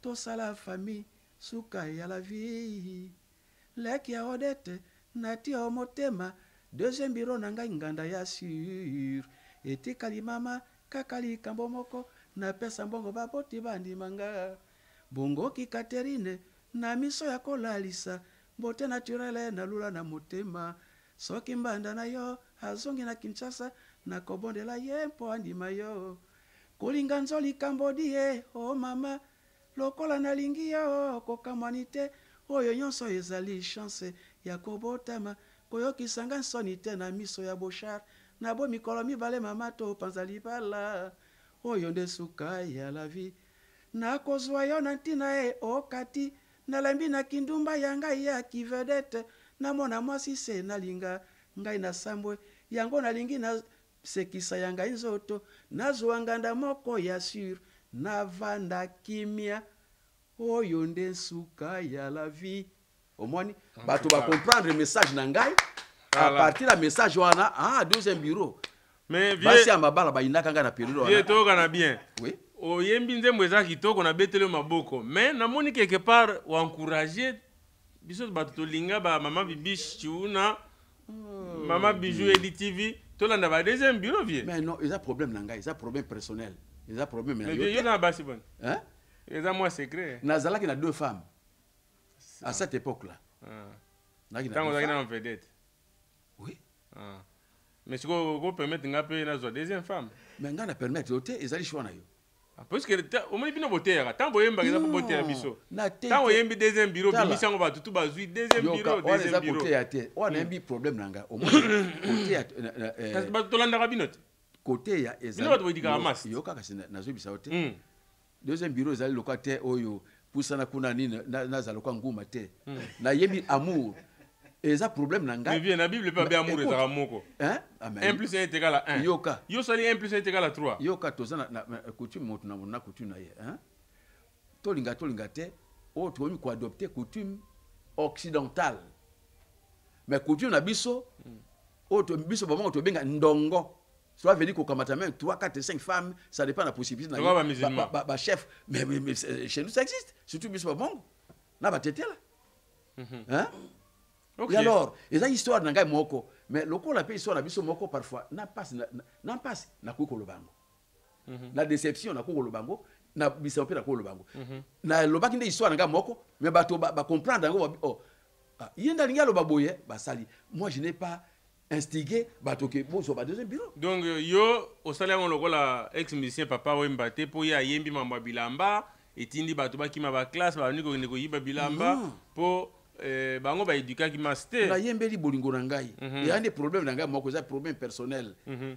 to sala famille suka ya la vie leki ya odete na tio motema deuxième bureau na ngai nganda ya sur etikali mama kakali kambo moko na pesa mbongo baboti bandi manga bongo ki Catherine na miso ya kolalisa bote naturele na lula na motema soki mbanda na yo azongi na Kinshasa na kobondela ye mpo andima yo kolinga nzoli kambodi ye o mama lokola nalingi yo kokamwani te oyo nyonso ezali chance ya kobotama koyokisanga nsoni te na miso ya bochar na bo mikolo mibale mama to panza libala oyo nde suka ya la vie na kozwa yo na ntina e okati nalembi na kindumba ya ngai ya kivedete na mona mwasi se nalinga ngai na sambwe yango nalingi na sekisa ya ngai nzoto nazwa nganda moko ya sur na vanda kimia oyo nde suka ya la vie. Au moins bato ba comprendre message na ngai à partir du message wana deuxième bureau mais basi amabala ba inaka nga na période wana to kana bien oui o yembi nzembo eza kitoko na betele maboko mais na moni quelque part ou encourager biso bato to linga ba mama bibish chiuna mama bijou Edi TV to landa ba deuxième bureau vieux mais non ils a problème na ngai ils a problème personnel ils a problème mais vieux na basi bon hein ils a moi secret nazalaki na deux femmes à cette époque là tant on a une vedette oui mais si vous permettez nga pe na zo deuxième femme mais nga na permettre yote ezali choix na yo parce que au moins bino boteya tant boyemba za boteya biso tant oyembi deuxième bureau bimisango ba tutu bazui deuxième bureau deuxième bureau côté ate on a un problème nanga au moins côté ya parce que to landa kabinote côté ya ezali bino boyidika amas yo kaka nazo bisa yote deuxième bureau ezali lokate oyo pusana kuna nini naza lokwa nguma te na yembi amour eza problème na ngai mais na bible pas bien amour ezaka moko hein 1 plus 1 est égal à 1 yoka yo sali 1 plus 1 est égal à 3 yoka tozana na coutume motu na coutume na ye hein tolinga te o to mi ko adopter coutume occidentale mais coutume na biso o to biso ba mo to benga ndongo soit veut dire qu'on kamata même 3 4 5 femmes ça dépend de la possibilité ba chef mais chez nous ça existe surtout biso ba bongo na ba tete là hein. Okay. Et alors, il y a une histoire dans le moko, mais le coup la paix histoire na biso moko parfois na passe na kuko lobango. La déception na kuko lobango, na biso pe na kuko lobango. Na lobaki nde histoire na moko, mais bato ba comprendre ngo oh. Yenda linga lobaboye ba sali. Moi je n'ai pas instigé bato ke bo so ba deuxième bureau. Donc yo au salaire on lokola ex musicien papa Wemba te po ya yembi mamba bilamba etindi bato ba kima ba classe ba niko yiba bilamba po bango ba éduquer qui master na yembeli bolingo na ngai il y a des problèmes na ngai moko za problème personnel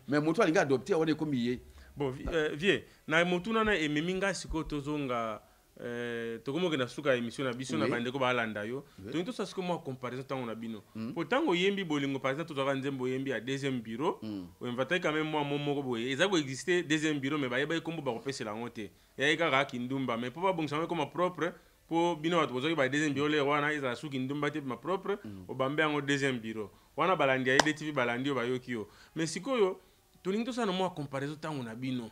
mais moto alinga adopter on est comme yé bon vieux na motu na ememinga siko tozonga tokomoke na suka émission na biso na bandeko balanda yo to to sasiko mo comparaison tango na bino po tango yembi bolingo par exemple to nzembo yembi à deuxième bureau o invité quand même moi moko boye eza ko exister deuxième bureau mais ba kombo ba kopesela ngote ya eka ka ndumba mais po ba bongisa comme propre po bino bato bozoki ba deuxième bureau le wana eza suki ndumba te ma propre o bambe ngo deuxième bureau wana balandi ya EDTV balandi yo bayoki yo mais sikoyo tolingi to sana mo comparaison tango na bino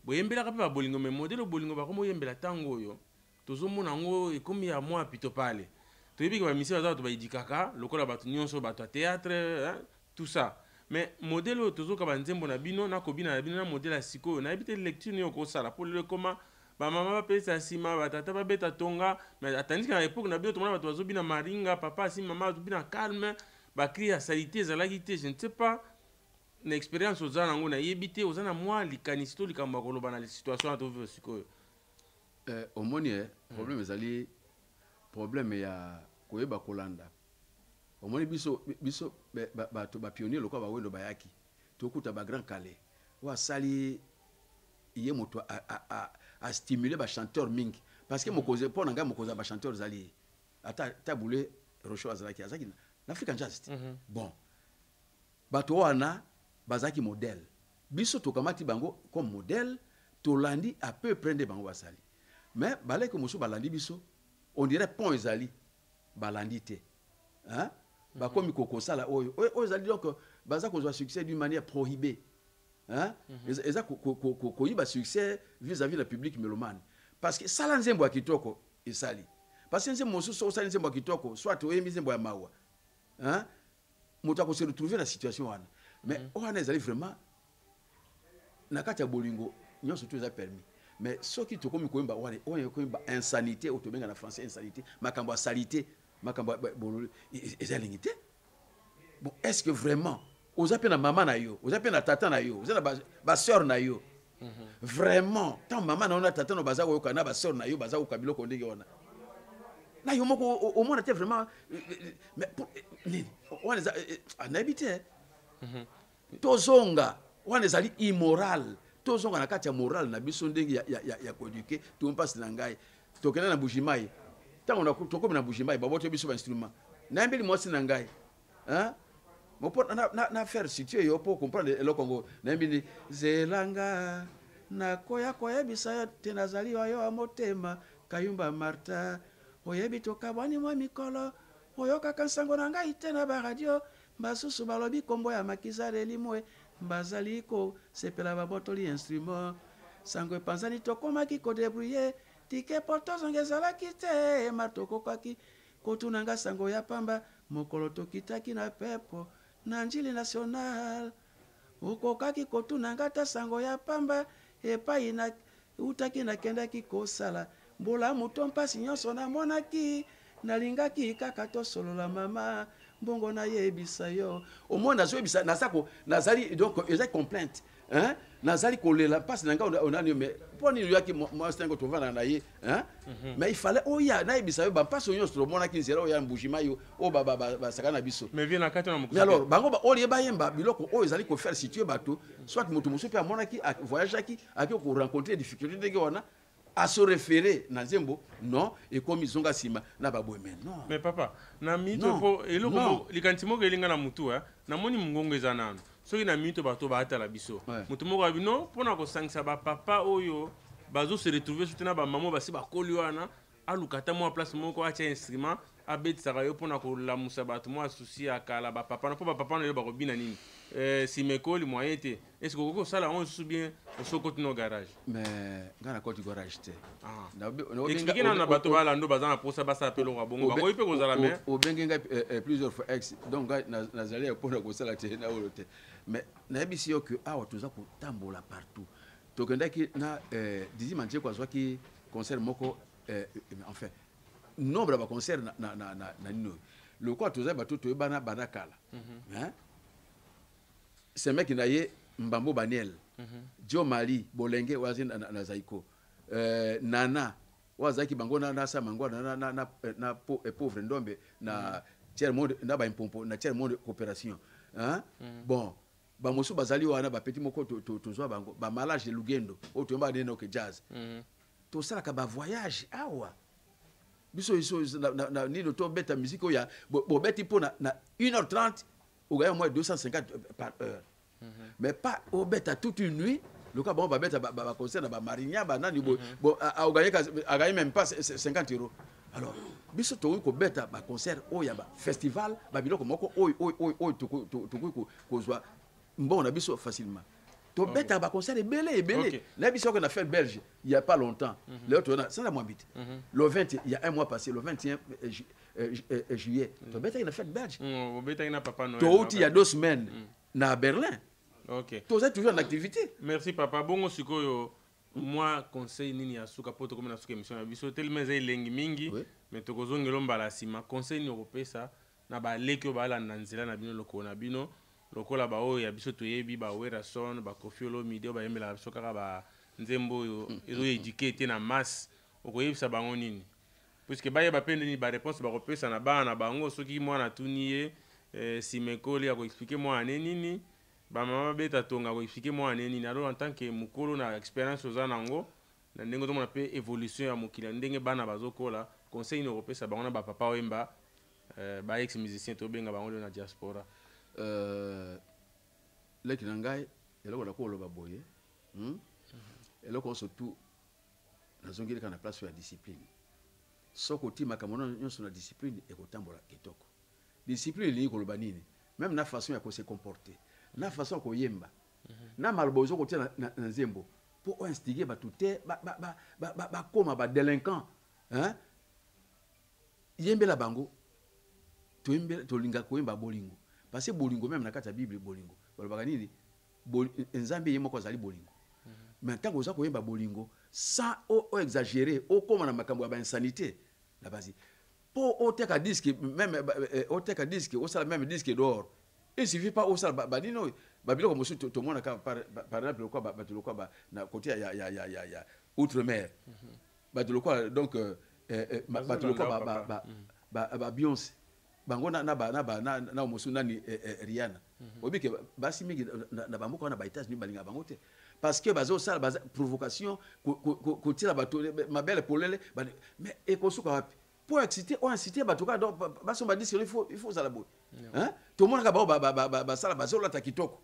boyembela ka pe ba bolingo mais modèle bolingo ba komo yembela tango yo tozomona ngo ekomi ya mwa pito pale toyebi ke bamisi baza bato bayidikaka lokola bato nyonso bato ya théâtre tout ça mais modèle oyo tozoka banzembo na bino na kobina na bino na modèle ya sikoyo nayebi te lecture nini okosala po lelo ekoma bamama bapesa nsima batata babeta tonga mais atandiki na époque na bino tomona bato bazobina maringa papa asi mama bazobina calme bakri ya salite ezalaki te je ne sais pas na expérience oza nango nayebi te oza na mwa likanisi to likambo ya koloba na situation ya tovivre sikoyo omoni problème ezali problème ya koyeba kolanda omoni biso bato bapionnier lokola bawendo bayaki tokuta bagrand calais oyo asali ye moto astimule bachanteur mingi parce que mokonzi mpo na ngai mokonzi ya bachanteur ezali ata bule rocho azalaki na african jazz bon bato wana bazalaki modèle biso tokamati bango comme modèle tolandi à peu près nde bango basali mais baleke mosusu balandi biso on dirait pont ezali balandi te hein bakomi kokosala oyo ezali donc baza kozwa succès d'une manière prohibée hein eza koyiba succès vis-à-vis la public mélomane parce que sala nzembo ya kitoko esali parce que nzembo mosusu osali nzembo ya kitoko soit oyembi nzembo ya mawa hein moto akose retrouver la situation wana mais wana ezali vraiment na kati ya bolingo nyonso tout eza permis mais ce qui te comme koyemba wana oyo koyemba insanité otobenga na français insanité makambo ya salité makambo eza lingité bon est-ce que vraiment oza pe na mama na yo oza pe na tata na yo oza na ba sœur na yo vraiment tant mama na ona tata no baza koyoka na ba sœur na yo baza ko biloko ndenge wana na yo moko au moins était vraiment mais wana za anabité tozonga wana ezali immoral tozonga na kati ya moral na biso ndenge ya koéduquer to mpasi na ngai tokena na bujimai tango na tokomi na bujimai baboto biso ba instrument na mbeli mwasi na ngai hein mopo na faire situer yo pour comprendre le Congo na mbeli zelanga na koya bisa te nazali wa yo amotema kayumba marta oyebi tokabwani mwa mikolo oyoka kansango na ngai te na ba radio basusu balobi kombo ya makizare limwe bazali ko sepela babotoli instrument sango epanzani tokomaki kodebrouiller tike poto zongezalaki te matokokaki kotunanga sango ya pamba mokolo tokitaki na pepo na njili national okokaki kotunanga ta sango ya pamba epai na utaki nakendaki kosala mbola moto mpasi nyonso namonaki nalingaki kaka tosolola mama bongo na yebisa yo au moins nazoyebisa nazali donc eza complainte hein nazali kolela passe nanga on a mais poni yoki moi stengo tovana na ye hein mais il fallait oya na yebisa yo ba passe nyonso to mona kinzela oya mbujima yo o baba sakana biso mais vient na kati na mais alors bango ba oli ba yemba biloko o ezali ko faire situer bato soit moto muso pe amona ki voyage aki ko rencontrer difficulté ndenge wana à se référer na nzembo non et comme ils ont gasima na babwe mais non mais papa na mito po eloko likantimo kelinga na mutu na moni mungongo ezanano soki na mito bato baata la biso mutu moko abino pona ko sangisa ba papa oyo bazo se retrouver soutena ba maman basi ba koli wana alukata mo place moko acha instrument abetisa yo pona ko la musa bato mo souci akala ba papa na po ba papa no ba ko bina nini si mekoli moyen te est-ce que koko sala on se bien au soko no garage mais ngana koti garage te expliquer na bato bala ndo bazana posa basa apelo ka bongo ba ko ipe ko zala mais au bengenga plusieurs fois ex donc nazali pona ko sala te na olote mais na bisi yo que awa toza ko tambola partout tokendaki na dizi manje kwa zwaki concert moko enfin nombre ba concert na nino le quoi toza bato to bana banakala hein c'est mec na ye Mbambo Baniel Dio Mali Bolenge wazi na Zaiko Nana wazaki bango na sa mango na pauvre ndombe na tiers monde na ba impompo na tiers monde coopération hein bon ba mosu bazali wana ba petit moko to zwa bango ba malage de Lugendo o to mba neno ke jazz tosalaka voyage awa biso ni to beta musique oya bobeti po na 1h30 au gars moins 250 par heure mais pas au beta toute une nuit le cas bon va beta ba concert ba marinia ba nani bo au gagner même pas 50 €. Alors biso to ko beta ba concert oya ba festival ba biloko moko oy to kozwa mbona biso facilement. To beta ba concert et belé. Là biso qu'on a fait Belge il y a pas longtemps. L'autre ça la moins vite. Le 20 il y a un mois passé le 21 juillet. To beta il a fait Belge. To beta il a papa Noël. To il y a 2 semaines na Berlin. OK. To toujours en activité. Merci papa. Bongo sikoyo moi conseil nini ya suka poto comme na suka émission ya biso tellement za elengi mingi mais to kozongelo mbala sima conseil ni opesa na ba leki ba la nzela na bino loko na bino. Lokola ba oyo ya biso toyebi ba Werason ba Koffi Olomide ba yembela biso kaka ba nzembo yo ezo éduquer na masse okoyebisa bango nini puisque ba yeba pende ni ba réponse ba kopesa na bana bango soki mwana tuniye simekoli ya ko expliquer mwana nini ba mama beta tonga ko expliquer mwana nini alors en tant que mukolo na expérience ozana ngo na ndengo to mona pe évolution ya mokila ndenge bana bazokola conseil ni kopesa bango na ba papa oyemba ba ex musicien to benga bango na diaspora. Leki na ngai eloko na koloba boye eloko surtout nazongeli kana place ya discipline soko tima kamono nyonso na discipline ekotambola kitoko discipline li koloba nini même na façon ya ko se comporter na façon ko yemba na malbozo ko tia na nzembo pour instiguer ba tuté ba koma ba délinquant hein yembela bango to yembela to linga ko yemba bolingo. Parce que bolingo même na kata Bible bolingo balobaka nini nzambe yemo ko zali bolingo mais tant que ça ko yemba bolingo sans exagérer o comme na makambo ya insanité la base pour o teka disque même o teka disque o sala même disque d'or il suffit pas o sala badino babilo ko to mona par exemple quoi batelo quoi na côté ya outre-mer batelo quoi donc batelo quoi ba Beyoncé bango na mosuna ni Rihanna obike basi mingi na bamuko na ba États-Unis balinga bango te parce que bazo sala baza provocation ko tira bato ma belle polele mais ekosuka wapi pour exciter on inciter bato ka donc baso ba dire il faut sala boy hein tout le monde ka ba sala bazo la kitoko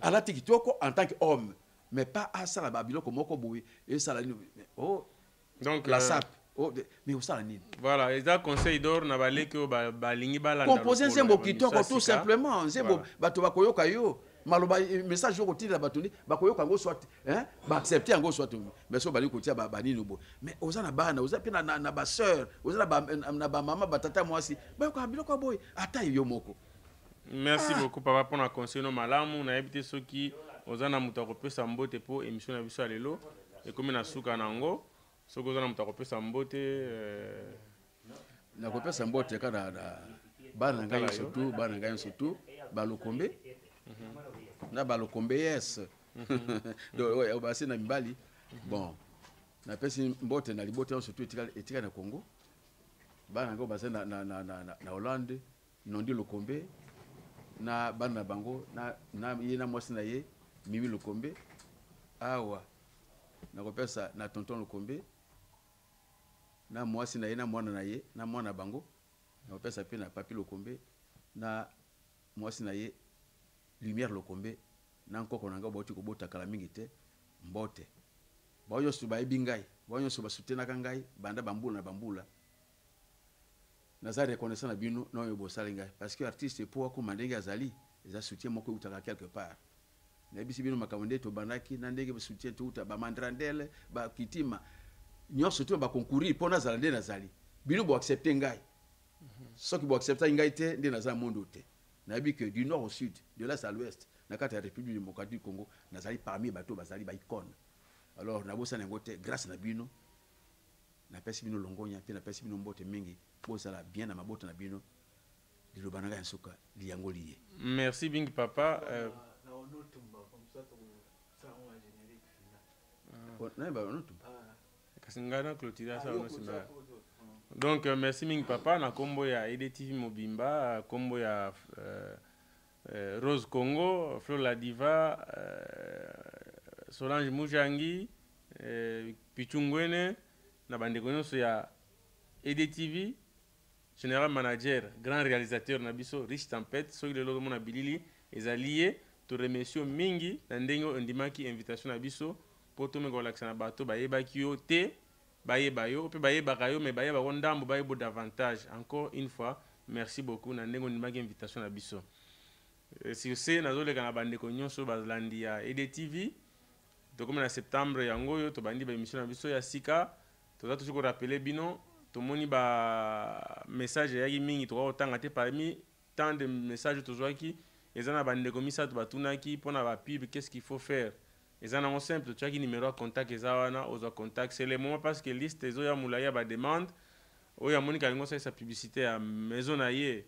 ala kitoko en tant qu'homme mais pas à sala ba biloko moko boy et sala oh donc la sap. Oh, mais où ça la nid? Voilà, et ça conseil d'or na balé que balingi bala. Composer un symbole qui toko tout simplement, un symbole bato bakoyo kayo, maloba message au tili la batoni, bakoyo kango soit, hein, ba accepter ango soit, mais so bali kotia ba bani nubo. Mais oza na bana, oza pe na ba sœur, oza na ba maman batata moi aussi, ba ko abilo ko boy, ata yo moko. Merci beaucoup papa pour na conseil no malamu na ebité soki oza na muta ko pesa mbote po émission na biso lelo et comme na suka nango. Ce que vous avez fait, na kopesa mbote kana na bana ngai surtout balokombe na balokombe yes do basi na mbali bon na pesi mbote na libote surtout etika na Congo bana ngo basi na Hollande nondi lokombe na bana bango na yena mwasi na ye mimi lokombe awa na kopesa na tonton lokombe na mwasi na ye na mwana na ye na mwana bango na opesa pe na papi lokombe na mwasi na ye lumière lokombe na nkoko na nga boti ko bota kala mingi te mbote bayo su ba ebingai bayo su ba sutena kangai banda bambula na bambula na za reconnaissance na bino no yo bosala ngai parce que artiste pour ko mandenge azali za soutien moko utaka quelque part na bisi bino makamande to banaki na ndenge soutien to uta ba mandrandele ba kitima nyonso to ba concourir pour na zala nde na zali bino bo accepter ngai soki bo accepter ngai te nde na za mondo te na bi que du nord au sud de l'est à l'ouest na kata République démocratique du Congo na zali parmi bato bazali ba icône alors na bosa na ngote grâce na bino na pesi bino longonya pe na pesi bino mbote mingi bosala bien na mabota na bino dilobana ngai nsuka liyango liye. Merci Bing papa. Donc merci Ming papa na kombo ya EDTV Mobimba kombo ya Rose Congo Fleur la Diva Solange Mujangi Pichungwene na bandeko nyonso ya EDTV, général manager, grand réalisateur na biso Rich Tempête, soki lelo mona bilili ezalié to remercie mingi na ndenge ondimaki invitation na biso po to mengo laksa na bato bayebaki yo te bayeba yo pe bayebaka yo mais bayeba ko ndambo bayebo davantage. Encore une fois merci beaucoup na ndenge ondimaki invitation na biso. Si você nazoleka na bandeko nyonso bazalandi ya EDTV to comme na septembre yango yo to bandi ba émission na biso ya sika to za toujours ko rappeler bino to moni ba message ya mingi to ko tanga te parmi tant de messages to zoaki ezana bandeko misato batunaki pona ba pub qu'est-ce qu'il faut faire ezana on simple tu as qui numéro de contact ezawana ozo contact c'est le moment parce que liste ezo ya mulaya ba demande o ya monika lingo sa publicité ya maison na ye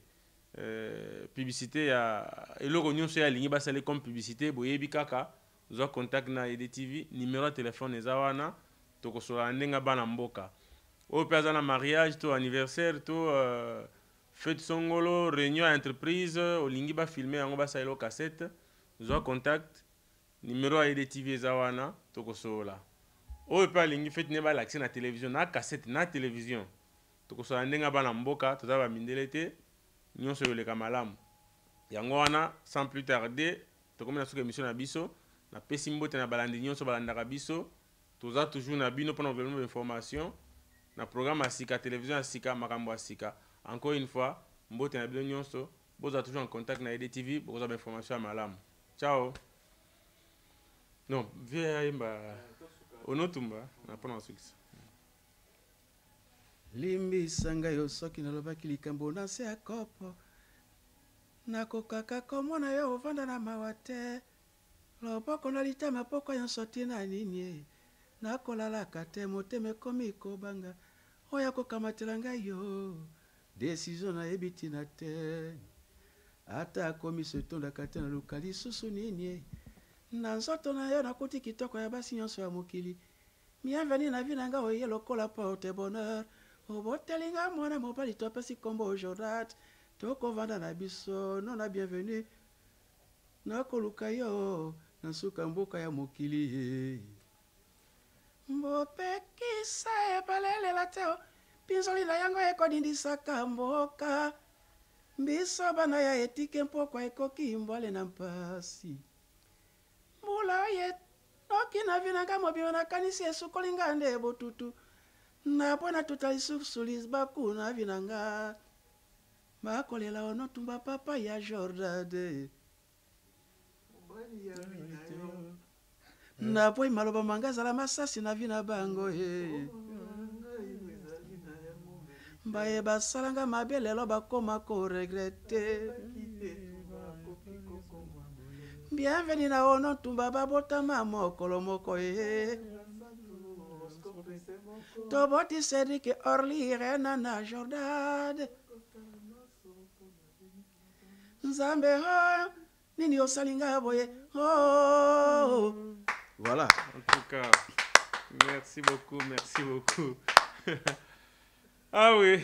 publicité ya eloko nyonso ya lingi basale comme publicité boyebi kaka ozo contact na EDTV numéro de téléphone ezawana to ko sola ndenga bana mboka o pe azana mariage to anniversaire to fête songolo réunion entreprise olingi ba filmer yango basalela cassette zo contact numéro ya EDTV ezawana to ko sola o pe alingi fête ne ba l'accès na télévision na cassette na télévision to ko sola ndenga bana mboka to za ba mindele te nyonso yoleka malamu yango wana sans plus tarder to comme na suka émission na biso na pesi mbote na balandi nyonso balandaka biso to za toujours na bino pour nous information na programme asika télévision asika makambo asika. Encore une fois mbote na bino nyonso boza toujours en contact na EDTV boza ba information ya malamu. Ciao. Non via imba onotumba na pona succès limbisanga yo soki nalobaki likambo na se ya kopo nakokaka komona yo ovanda na mawa te loboko na litama poko nyonso tina nini nakolalaka te motema ekomi kobanga oyo akokamatela ngai yo desizio nayebi tina te ata akomi setondaka te naluka lisusu nini na nzoto na yo nakuti kitoko ya basi nyonso ya mokili bienveni na vi na ngai oye lokola porte bonheur obotelinga mwana mobali to apesi kombo Jordan tokovanda na biso nona bienvenu nakoluka yo na suka mboka ya mokili mbopekisa ebalelela te pinzoli na yango ekodindisaka mboka biso bana ya etike mpokwa ekoki mbwale na mpasi mbula oye noki na vi na ngai mobima nakanisi esukolinga nde botutu na pona tuta lisusu lisbaku na vi na nga bakolela onotumba papa ya Jordan na po maloba manga zala masasi na vi na bango mbaye basalanga mabe lelo bakoma ko regrette bienveni na onotumba babotama mokolo moko toboti Cedric Orly Rena na Jordan Nzambe ho nini osalinga boye oh. Voilà. En tout cas, merci beaucoup. Ah oui.